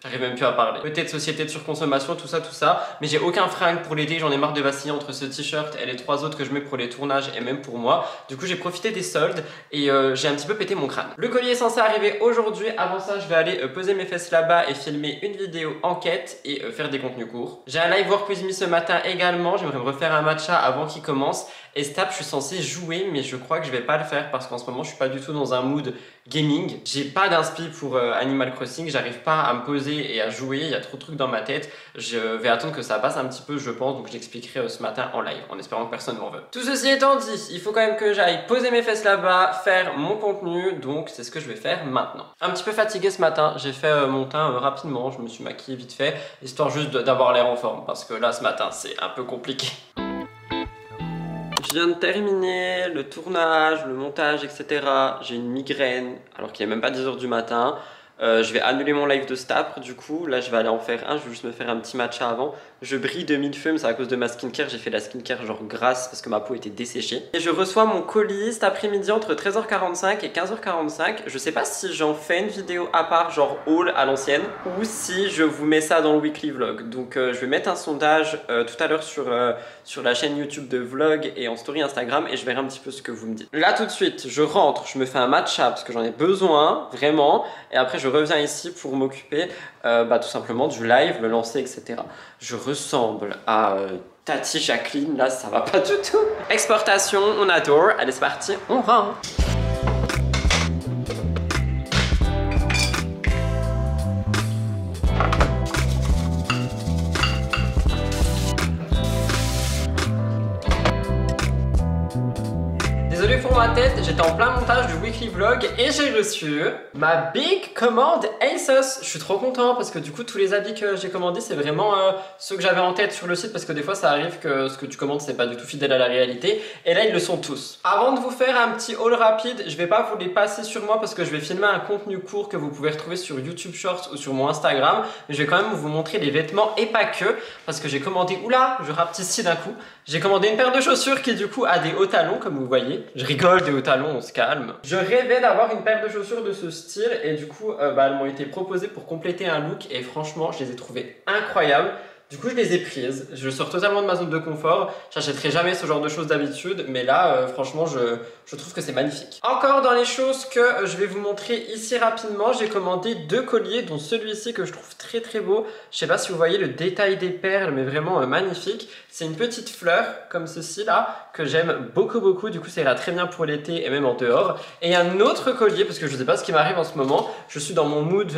j'arrive même plus à parler. Peut-être société de surconsommation, tout ça. Mais j'ai aucun fringue pour l'été, j'en ai marre de vaciller entre ce t-shirt et les 3 autres que je mets pour les tournages et même pour moi. Du coup j'ai profité des soldes et j'ai un petit peu pété mon crâne. Le colis est censé arriver aujourd'hui. Avant ça je vais aller poser mes fesses là-bas et filmer une vidéo enquête et faire des contenus courts. J'ai un live work with me ce matin également, j'aimerais me refaire un matcha avant qu'il commence. Et Stap, je suis censé jouer mais je crois que je vais pas le faire parce qu'en ce moment je suis pas du tout dans un mood gaming. J'ai pas d'inspi pour Animal Crossing, j'arrive pas à me poser et à jouer, il y a trop de trucs dans ma tête. Je vais attendre que ça passe un petit peu je pense, donc je l'expliquerai ce matin en live en espérant que personne m'en veut. Tout ceci étant dit, il faut quand même que j'aille poser mes fesses là-bas, faire mon contenu, donc c'est ce que je vais faire maintenant. Un petit peu fatigué ce matin, j'ai fait mon teint rapidement, je me suis maquillée vite fait, histoire juste d'avoir l'air en forme parce que là ce matin c'est un peu compliqué. Je viens de terminer le tournage, le montage, etc. J'ai une migraine alors qu'il n'est même pas 10 h du matin. Je vais annuler mon live de Stapr du coup, là je vais aller en faire un, je vais juste me faire un petit matcha avant. Je brille de mille feux, mais c'est à cause de ma skincare, j'ai fait la skincare genre grasse parce que ma peau était desséchée. Et je reçois mon colis cet après-midi entre 13h45 et 15h45. Je sais pas si j'en fais une vidéo à part genre haul à l'ancienne ou si je vous mets ça dans le weekly vlog. Donc je vais mettre un sondage tout à l'heure sur la chaîne YouTube de vlog et en story Instagram et je verrai un petit peu ce que vous me dites. Là tout de suite, je rentre, je me fais un matcha parce que j'en ai besoin, vraiment. Et après je reviens ici pour m'occuper tout simplement du live, le lancer, etc. Je ressemble à Tati Jacqueline, là ça va pas du tout. Exportation, on adore. Allez c'est parti, on rentre. Désolé pour ma tête, j'étais en plein montage du weekly vlog et j'ai reçu ma big commande ASOS. Je suis trop content parce que du coup tous les habits que j'ai commandés c'est vraiment ceux que j'avais en tête sur le site parce que des fois ça arrive que ce que tu commandes c'est pas du tout fidèle à la réalité et là ils le sont tous. Avant de vous faire un petit haul rapide, je vais pas vous les passer sur moi parce que je vais filmer un contenu court que vous pouvez retrouver sur YouTube Shorts ou sur mon Instagram, mais je vais quand même vous montrer les vêtements et pas que parce que j'ai commandé, oula je rapetissis d'un coup, j'ai commandé une paire de chaussures qui du coup a des hauts talons comme vous voyez. Je rigole, des hauts talons, on se calme. Je rêvais d'avoir une paire de chaussures de ce style et du coup elles m'ont été proposées pour compléter un look et franchement je les ai trouvées incroyables. Du coup je les ai prises, je sors totalement de ma zone de confort, j'achèterai jamais ce genre de choses d'habitude mais là franchement je trouve que c'est magnifique. Encore dans les choses que je vais vous montrer ici rapidement, j'ai commandé 2 colliers dont celui-ci que je trouve très beau. Je sais pas si vous voyez le détail des perles mais vraiment magnifique. C'est une petite fleur comme ceci là que j'aime beaucoup, du coup ça ira très bien pour l'été et même en dehors. Et un autre collier parce que je sais pas ce qui m'arrive en ce moment, je suis dans mon mood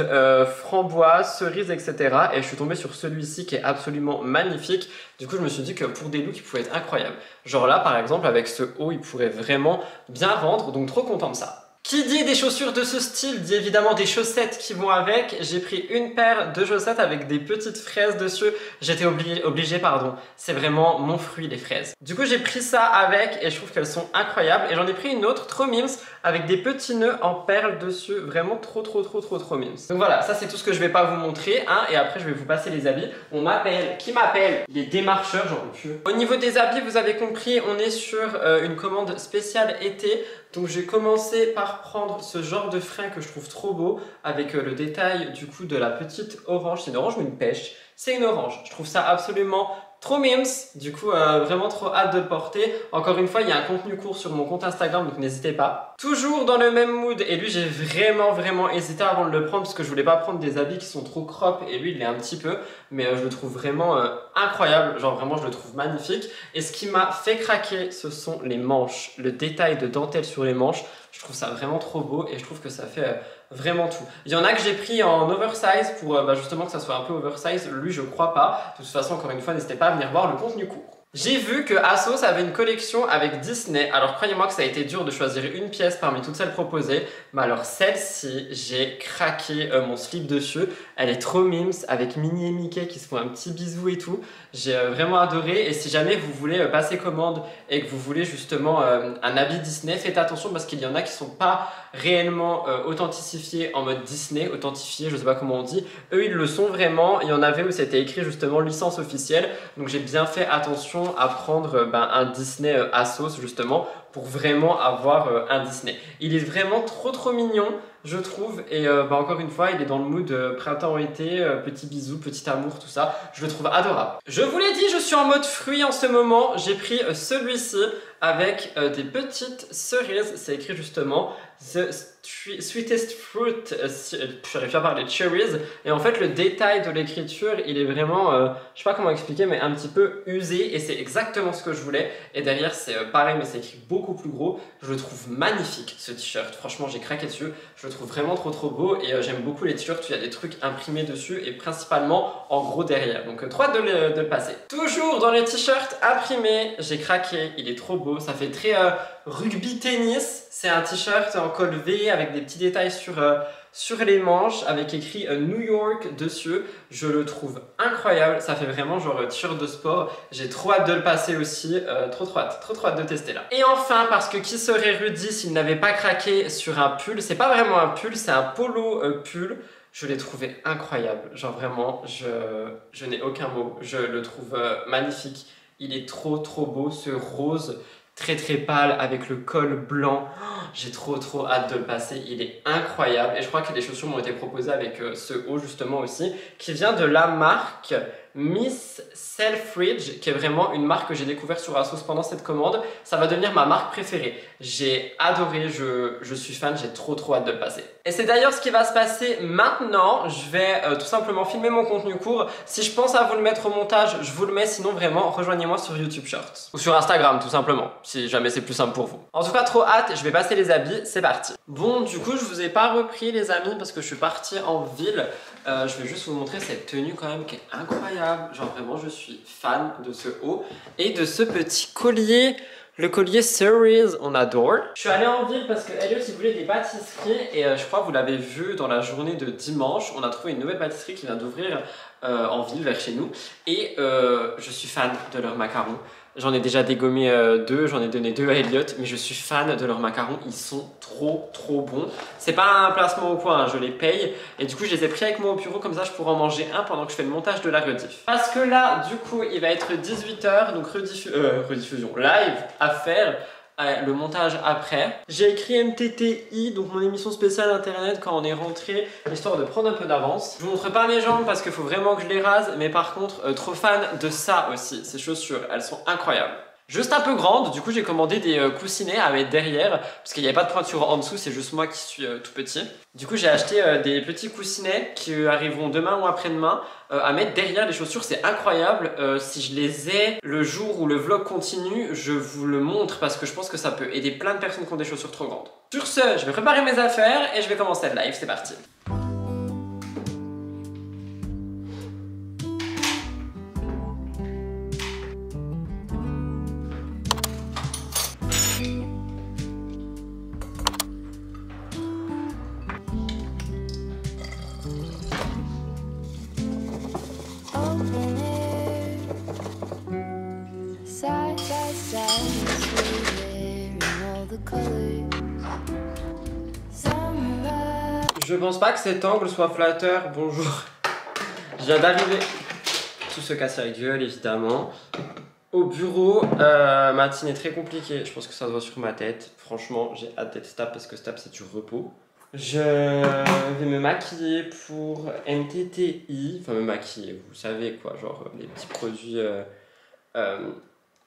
framboise, cerise etc. et je suis tombé sur celui-ci qui est absolument magnifique. Du coup je me suis dit que pour des looks il pouvait être incroyable. Genre là par exemple avec ce haut il pourrait vraiment bien rendre, donc trop content de ça. Qui dit des chaussures de ce style dit évidemment des chaussettes qui vont avec. J'ai pris une paire de chaussettes avec des petites fraises dessus. J'étais obligée, pardon. C'est vraiment mon fruit, les fraises. Du coup, j'ai pris ça avec et je trouve qu'elles sont incroyables. Et j'en ai pris une autre, trop mimes, avec des petits nœuds en perles dessus. Vraiment trop mimes. Donc voilà, ça c'est tout ce que je vais pas vous montrer. Hein, et après, je vais vous passer les habits. On m'appelle, qui m'appelle? Les démarcheurs, j'en peux plus. Au niveau des habits, vous avez compris, on est sur une commande spéciale été. Donc j'ai commencé par prendre ce genre de frein que je trouve trop beau avec le détail du coup de la petite orange. C'est une orange ou une pêche? C'est une orange. Je trouve ça absolument trop mimes. Du coup vraiment trop hâte de le porter. Encore une fois, il y a un contenu court sur mon compte Instagram, donc n'hésitez pas. Toujours dans le même mood, et lui j'ai vraiment hésité avant de le prendre parce que je voulais pas prendre des habits qui sont trop crop, et lui il l'est un petit peu, mais je le trouve vraiment incroyable. Genre vraiment je le trouve magnifique. Et ce qui m'a fait craquer, ce sont les manches, le détail de dentelle sur les manches. Je trouve ça vraiment trop beau et je trouve que ça fait vraiment tout. Il y en a que j'ai pris en oversize pour justement que ça soit un peu oversize. Lui, je crois pas. De toute façon, encore une fois, n'hésitez pas à venir voir le contenu court. J'ai vu que ASOS avait une collection avec Disney. Alors croyez-moi que ça a été dur de choisir une pièce parmi toutes celles proposées. Mais alors celle-ci, j'ai craqué mon slip dessus. Elle est trop mimes avec Minnie et Mickey qui se font un petit bisou et tout. J'ai vraiment adoré. Et si jamais vous voulez passer commande et que vous voulez justement un habit Disney, faites attention parce qu'il y en a qui sont pas réellement authentifiés en mode Disney. Authentifiés, je sais pas comment on dit. Eux, ils le sont vraiment. Il y en avait où c'était écrit justement licence officielle. Donc j'ai bien fait attention à prendre un Disney ASOS justement pour vraiment avoir un Disney. Il est vraiment trop mignon je trouve, et encore une fois il est dans le mood printemps-été, petit bisou, petit amour, tout ça. Je le trouve adorable. Je vous l'ai dit, je suis en mode fruit en ce moment. J'ai pris celui-ci avec des petites cerises. C'est écrit justement The Sweetest Fruit, je n'arrive pas à parler, cherries. Et en fait le détail de l'écriture il est vraiment, je sais pas comment expliquer, mais un petit peu usé, et c'est exactement ce que je voulais. Et derrière c'est pareil mais c'est écrit beaucoup plus gros. Je le trouve magnifique ce t-shirt, franchement j'ai craqué dessus. Je le trouve vraiment trop beau, et j'aime beaucoup les t-shirts où il y a des trucs imprimés dessus et principalement en gros derrière. Donc trop hâte de le passer. Toujours dans les t-shirts imprimés, j'ai craqué, il est trop beau, ça fait très rugby tennis. C'est un t-shirt en col V avec des petits détails sur les manches avec écrit New York dessus. Je le trouve incroyable, ça fait vraiment genre t-shirt de sport. J'ai trop hâte de le passer aussi, trop hâte de tester là. Et enfin, parce que qui serait Rudy s'il n'avait pas craqué sur un pull? C'est pas vraiment un pull, c'est un polo pull. Je l'ai trouvé incroyable, genre vraiment, je n'ai aucun mot. Je le trouve magnifique, il est trop beau, ce rose très pâle avec le col blanc. J'ai trop hâte de le passer, il est incroyable. Et je crois que les chaussures m'ont été proposées avec ce haut justement aussi, qui vient de la marque Miss Selfridge, qui est vraiment une marque que j'ai découvert sur ASOS pendant cette commande. Ça va devenir ma marque préférée. J'ai adoré, je suis fan, j'ai trop hâte de le passer. Et c'est d'ailleurs ce qui va se passer maintenant. Je vais tout simplement filmer mon contenu court. Si je pense à vous le mettre au montage, je vous le mets. Sinon vraiment, rejoignez-moi sur YouTube Shorts. Ou sur Instagram tout simplement, si jamais c'est plus simple pour vous. En tout cas, trop hâte, je vais passer les habits, c'est parti. Bon, du coup, je vous ai pas repris les amis parce que je suis partie en ville. Je vais juste vous montrer cette tenue quand même qui est incroyable. Genre vraiment, je suis fan de ce haut et de ce petit collier. Le collier Cerise, on adore. Je suis allée en ville parce que Elliot il voulait des pâtisseries, et je crois que vous l'avez vu dans la journée de dimanche, on a trouvé une nouvelle pâtisserie qui vient d'ouvrir en ville vers chez nous, et je suis fan de leurs macarons. J'en ai déjà dégommé 2, j'en ai donné 2 à Elliot, mais je suis fan de leurs macarons, ils sont trop bons. C'est pas un placement au point, hein, je les paye, et du coup je les ai pris avec moi au bureau, comme ça je pourrai en manger un pendant que je fais le montage de la rediff. Parce que là, du coup, il va être 18 h, donc rediffusion live à faire. Le montage après. J'ai écrit MTTI, donc mon émission spéciale internet quand on est rentré, histoire de prendre un peu d'avance. Je vous montre pas mes jambes parce qu'il faut vraiment que je les rase, mais par contre, trop fan de ça aussi. Ces chaussures, elles sont incroyables. Juste un peu grande, du coup j'ai commandé des coussinets à mettre derrière parce qu'il n'y avait pas de pointure en dessous, c'est juste moi qui suis tout petit. Du coup j'ai acheté des petits coussinets qui arriveront demain ou après-demain à mettre derrière les chaussures, c'est incroyable. Si je les ai le jour où le vlog continue, je vous le montre parce que je pense que ça peut aider plein de personnes qui ont des chaussures trop grandes. Sur ce, je vais préparer mes affaires et je vais commencer le live, c'est parti. Je pense pas que cet angle soit flatteur. Bonjour. Je viens d'arriver. Tout se casse la gueule, évidemment. Au bureau, matinée très compliquée. Je pense que ça se voit sur ma tête. Franchement, j'ai hâte d'être stable parce que stable, c'est du repos. Je vais me maquiller pour MTTI. Enfin, me maquiller, vous savez quoi. Genre, les petits produits...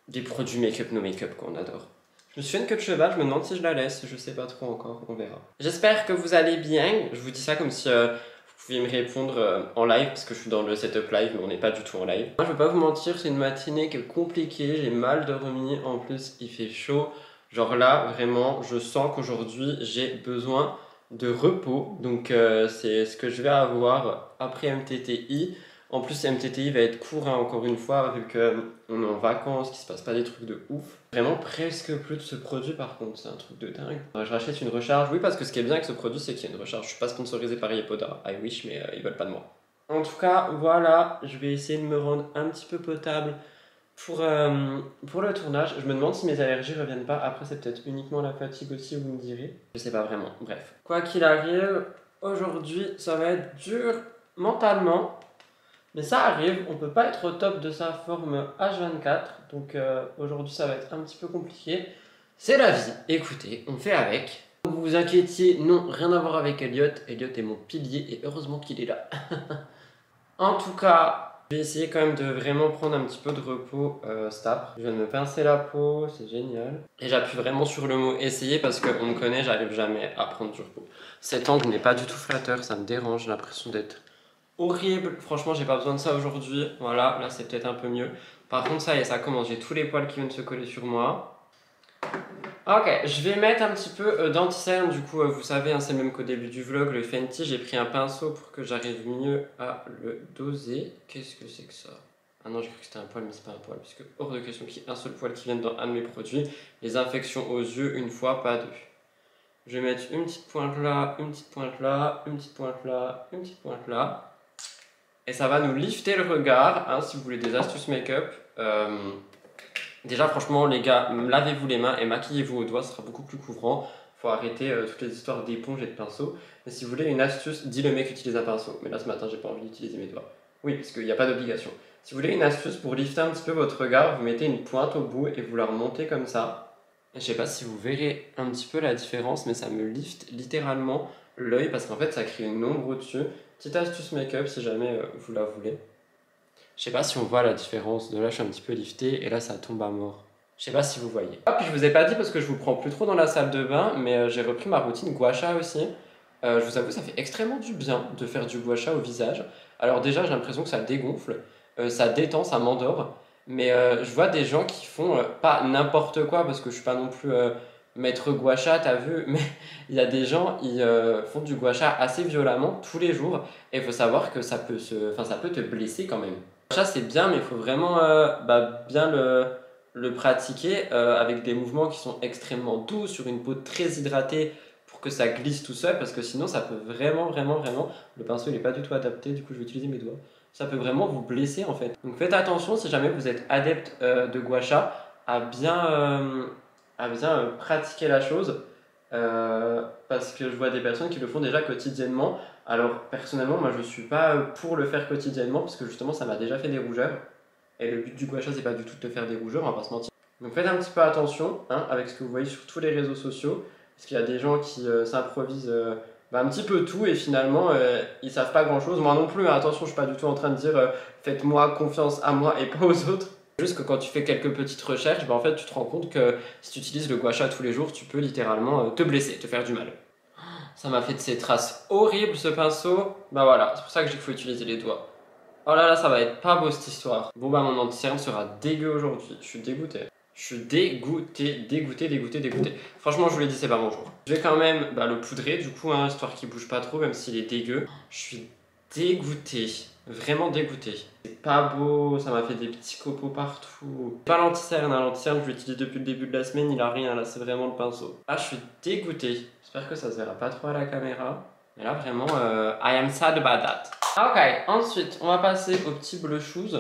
des produits make-up, no make-up qu'on adore. Je me suis fait une queue de cheval, je me demande si je la laisse. Je sais pas trop encore, on verra. J'espère que vous allez bien. Je vous dis ça comme si... vous pouvez me répondre en live parce que je suis dans le setup live mais on n'est pas du tout en live. Moi je vais pas vous mentir, c'est une matinée qui est compliquée, j'ai mal dormi, en plus il fait chaud. Genre là vraiment je sens qu'aujourd'hui j'ai besoin de repos. Donc c'est ce que je vais avoir après MTTI. En plus MTTI va être court hein, encore une fois vu qu'on est en vacances, qu'il se passe pas des trucs de ouf. Vraiment presque plus de ce produit par contre, c'est un truc de dingue. Je rachète une recharge, oui parce que ce qui est bien avec ce produit c'est qu'il y a une recharge. Je suis pas sponsorisé par Yepoda, I wish mais ils veulent pas de moi. En tout cas voilà, je vais essayer de me rendre un petit peu potable pour le tournage. Je me demande si mes allergies reviennent pas, après c'est peut-être uniquement la fatigue aussi, vous me direz. Je sais pas vraiment, bref. Quoi qu'il arrive, aujourd'hui ça va être dur mentalement. Mais ça arrive, on peut pas être au top de sa forme H24, donc aujourd'hui ça va être un petit peu compliqué. C'est la vie, écoutez, on fait avec. Vous vous inquiétiez, non, rien à voir avec Elliot. Elliot est mon pilier et heureusement qu'il est là. En tout cas, je vais essayer quand même de vraiment prendre un petit peu de repos stable. Je viens de me pincer la peau, c'est génial. Et j'appuie vraiment sur le mot essayer parce qu'on me connaît, j'arrive jamais à prendre du repos. Cet angle n'est pas du tout flatteur, ça me dérange, j'ai l'impression d'être... horrible, franchement j'ai pas besoin de ça aujourd'hui, voilà, là c'est peut-être un peu mieux. Par contre ça y est, ça commence, j'ai tous les poils qui viennent se coller sur moi. Ok, je vais mettre un petit peu d'anti-cerne, du coup vous savez, hein, c'est le même qu'au début du vlog, le Fenty, j'ai pris un pinceau pour que j'arrive mieux à le doser. Qu'est-ce que c'est que ça? Ah non, j'ai cru que c'était un poil, mais c'est pas un poil, puisque hors de question qu'il y ait un seul poil qui vienne dans un de mes produits. Les infections aux yeux, une fois, pas deux. Je vais mettre une petite pointe là, une petite pointe là, une petite pointe là, une petite pointe là. Et ça va nous lifter le regard, hein, si vous voulez des astuces make-up. Déjà franchement les gars, lavez-vous les mains et maquillez-vous au doigt, ce sera beaucoup plus couvrant. Faut arrêter toutes les histoires d'éponge et de pinceau. Mais si vous voulez une astuce, dis le mec utilise un pinceau. Mais là ce matin j'ai pas envie d'utiliser mes doigts. Oui, parce qu'il n'y a pas d'obligation. Si vous voulez une astuce pour lifter un petit peu votre regard, vous mettez une pointe au bout et vous la remontez comme ça. Et je sais pas si vous verrez un petit peu la différence, mais ça me lift littéralement l'œil parce qu'en fait ça crée une ombre au-dessus. Petite astuce make-up si jamais vous la voulez. Je sais pas si on voit la différence, de là je suis un petit peu lifté et là ça tombe à mort. Je sais pas si vous voyez. Ah puis je vous ai pas dit parce que je vous prends plus trop dans la salle de bain, mais j'ai repris ma routine gua sha aussi. Je vous avoue ça fait extrêmement du bien de faire du gua sha au visage. Alors déjà j'ai l'impression que ça dégonfle, ça détend, ça m'endort. Mais je vois des gens qui font pas n'importe quoi parce que je suis pas non plus... maître gua sha, t'as vu, mais il y a des gens, ils font du gua sha assez violemment tous les jours et il faut savoir que ça peut ça peut te blesser quand même. Le gua sha c'est bien mais il faut vraiment bien le pratiquer avec des mouvements qui sont extrêmement doux sur une peau très hydratée pour que ça glisse tout seul parce que sinon ça peut vraiment, le pinceau il est pas du tout adapté, du coup je vais utiliser mes doigts, ça peut vraiment vous blesser en fait. Donc faites attention si jamais vous êtes adepte de gua sha à bien pratiquer la chose parce que je vois des personnes qui le font déjà quotidiennement. Alors personnellement moi je suis pas pour le faire quotidiennement parce que justement ça m'a déjà fait des rougeurs et le but du gua sha c'est pas du tout de te faire des rougeurs, on va pas se mentir. Donc faites un petit peu attention hein, avec ce que vous voyez sur tous les réseaux sociaux parce qu'il y a des gens qui s'improvisent un petit peu tout et finalement ils savent pas grand chose. Moi non plus, hein, attention, je suis pas du tout en train de dire faites-moi confiance à moi et pas aux autres. Juste que quand tu fais quelques petites recherches, en fait tu te rends compte que si tu utilises le gua sha tous les jours, tu peux littéralement te blesser, te faire du mal. Ça m'a fait de ces traces horribles ce pinceau. Bah voilà, c'est pour ça que j'ai qu'il faut utiliser les doigts. Oh là là, ça va être pas beau cette histoire. Bon bah mon anti-cerne sera dégueu aujourd'hui, je suis dégoûté. Je suis dégoûté. Franchement je vous l'ai dit, c'est pas mon jour. Je vais quand même le poudrer du coup, hein, histoire qu'il bouge pas trop même s'il est dégueu. Je suis dégoûté. Vraiment dégoûté. C'est pas beau, ça m'a fait des petits copeaux partout. Pas l'anti-cerne, hein. L'anti-cerne je l'utilise depuis le début de la semaine, il a rien, là c'est vraiment le pinceau. Ah je suis dégoûté. J'espère que ça se verra pas trop à la caméra. Mais là vraiment, I am sad about that. Ok, ensuite on va passer au petit bleu shoes.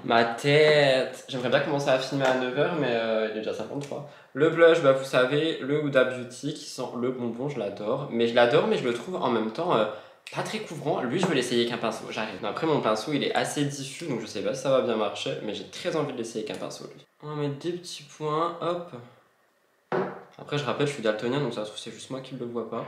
Ma tête. J'aimerais bien commencer à filmer à 9h, mais il est déjà 53. Le blush, bah vous savez, le Huda Beauty qui sent le bonbon, je l'adore. Mais je le trouve en même temps pas très couvrant. Lui, je veux l'essayer avec un pinceau, j'arrive. Après, mon pinceau, il est assez diffus, donc je sais pas si ça va bien marcher, mais j'ai très envie de l'essayer avec un pinceau, lui. On va mettre des petits points, hop. Après, je rappelle, je suis daltonien, donc ça se trouve, c'est juste moi qui le vois pas.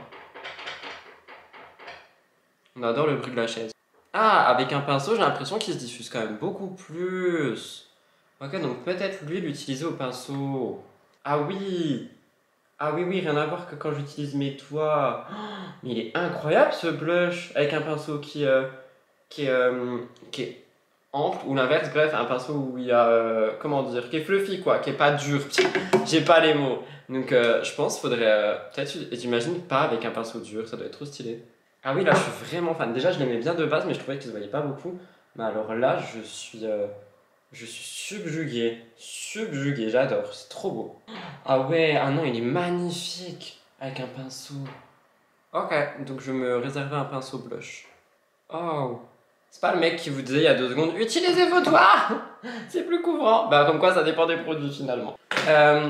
On adore le bruit de la chaise. Ah, avec un pinceau, j'ai l'impression qu'il se diffuse quand même beaucoup plus. Ok, donc peut-être lui l'utiliser au pinceau. Ah oui! Ah oui, rien à voir que quand j'utilise mes doigts. Oh, mais il est incroyable ce blush avec un pinceau qui est ample ou l'inverse, bref, un pinceau où il y a, comment dire, qui est fluffy quoi, qui est pas dur. J'ai pas les mots. Donc je pense qu'il faudrait peut-être, j'imagine pas avec un pinceau dur, ça doit être trop stylé. Ah oui, là je suis vraiment fan. Déjà je l'aimais bien de base, mais je trouvais qu'il se voyait pas beaucoup. Mais alors là, je suis subjugué, j'adore, c'est trop beau. Ah ouais, ah non, il est magnifique avec un pinceau. Ok, donc je vais me réserver un pinceau blush. Oh, c'est pas le mec qui vous disait il y a 2 secondes, utilisez vos doigts, c'est plus couvrant. Bah comme quoi ça dépend des produits finalement.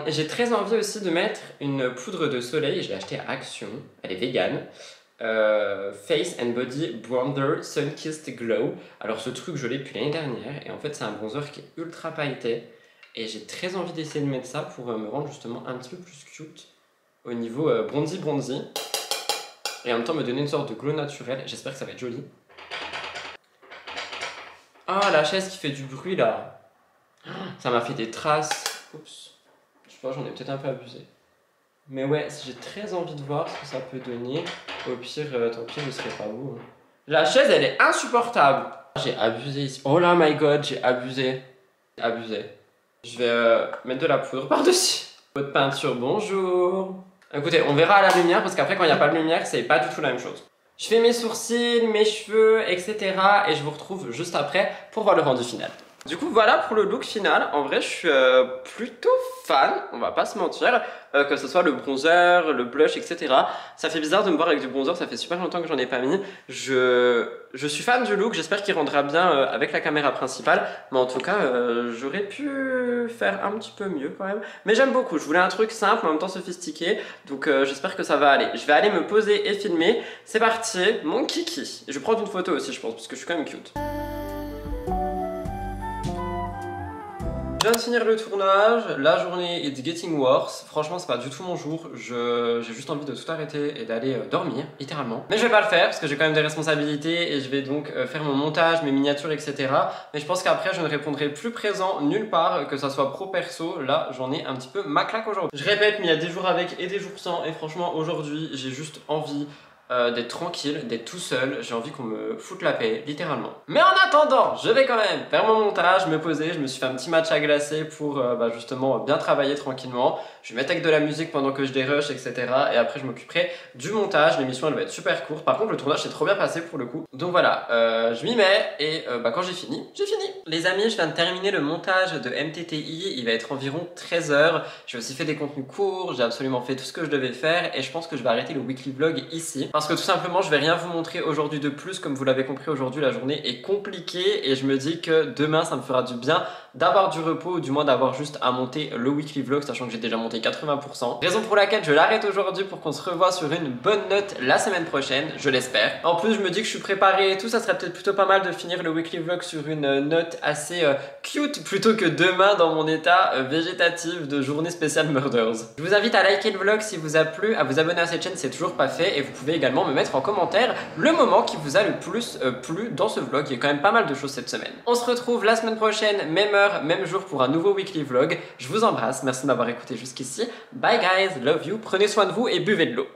J'ai très envie aussi de mettre une poudre de soleil, je l'ai achetée à Action, elle est végane. Face and Body Bronzer Sun Kissed Glow. Alors ce truc je l'ai depuis l'année dernière et en fait c'est un bronzer qui est ultra pailleté et j'ai très envie d'essayer de mettre ça pour me rendre justement un petit peu plus cute au niveau bronzy et en même temps me donner une sorte de glow naturel. J'espère que ça va être joli. Ah, la chaise qui fait du bruit là, ça m'a fait des traces. Oups, je sais pas, j'en ai peut-être un peu abusé. Mais ouais, j'ai très envie de voir ce que ça peut donner. Au pire, tant pis, je serai pas beau. La chaise, elle est insupportable. J'ai abusé ici. Oh là, my god, j'ai abusé. Je vais mettre de la poudre par-dessus. Votre peinture, bonjour. Écoutez, on verra à la lumière parce qu'après, quand il n'y a pas de lumière, c'est pas du tout la même chose. Je fais mes sourcils, mes cheveux, etc. Et je vous retrouve juste après pour voir le rendu final. Du coup voilà pour le look final, en vrai je suis plutôt fan, on va pas se mentir, que ce soit le bronzer, le blush, etc. Ça fait bizarre de me voir avec du bronzer, ça fait super longtemps que j'en ai pas mis. Je suis fan du look, j'espère qu'il rendra bien avec la caméra principale, mais en tout cas j'aurais pu faire un petit peu mieux quand même. Mais j'aime beaucoup, je voulais un truc simple mais en même temps sophistiqué, donc j'espère que ça va aller. Je vais aller me poser et filmer, c'est parti, mon kiki. Je vais prendre une photo aussi je pense, parce que je suis quand même cute. Je viens de finir le tournage, la journée is getting worse. Franchement, c'est pas du tout mon jour. J'ai juste envie de tout arrêter et d'aller dormir, littéralement. Mais je vais pas le faire parce que j'ai quand même des responsabilités et je vais donc faire mon montage, mes miniatures, etc. Mais je pense qu'après, je ne répondrai plus présent nulle part, que ça soit pro perso. Là, j'en ai un petit peu ma claque aujourd'hui. Je répète, mais il y a des jours avec et des jours sans. Et franchement, aujourd'hui, j'ai juste envie d'être tranquille, d'être tout seul, j'ai envie qu'on me foute la paix, littéralement. Mais en attendant, je vais quand même faire mon montage, me poser, je me suis fait un petit match à glacer pour justement bien travailler tranquillement. Je vais mettre avec de la musique pendant que je dérush, etc. Et après je m'occuperai du montage, l'émission elle va être super courte. Par contre le tournage s'est trop bien passé pour le coup. Donc voilà, je m'y mets et quand j'ai fini, j'ai fini. Les amis, je viens de terminer le montage de MTTI, il va être environ 13 h. J'ai aussi fait des contenus courts, j'ai absolument fait tout ce que je devais faire et je pense que je vais arrêter le weekly vlog ici. Parce que tout simplement, je vais rien vous montrer aujourd'hui de plus. Comme vous l'avez compris, aujourd'hui, la journée est compliquée et je me dis que demain, ça me fera du bien d'avoir du repos ou du moins d'avoir juste à monter le weekly vlog, sachant que j'ai déjà monté 80%. Raison pour laquelle je l'arrête aujourd'hui pour qu'on se revoie sur une bonne note la semaine prochaine, je l'espère. En plus, je me dis que je suis préparé et tout, ça serait peut-être plutôt pas mal de finir le weekly vlog sur une note assez cute plutôt que demain dans mon état végétatif de journée spéciale Murders. Je vous invite à liker le vlog si vous a plu, à vous abonner à cette chaîne si c'est toujours pas fait et vous pouvez également me mettre en commentaire le moment qui vous a le plus plu dans ce vlog. Il y a quand même pas mal de choses cette semaine. On se retrouve la semaine prochaine, même heure, même jour pour un nouveau weekly vlog. Je vous embrasse, merci de m'avoir écouté jusqu'ici. Bye guys, love you, prenez soin de vous et buvez de l'eau.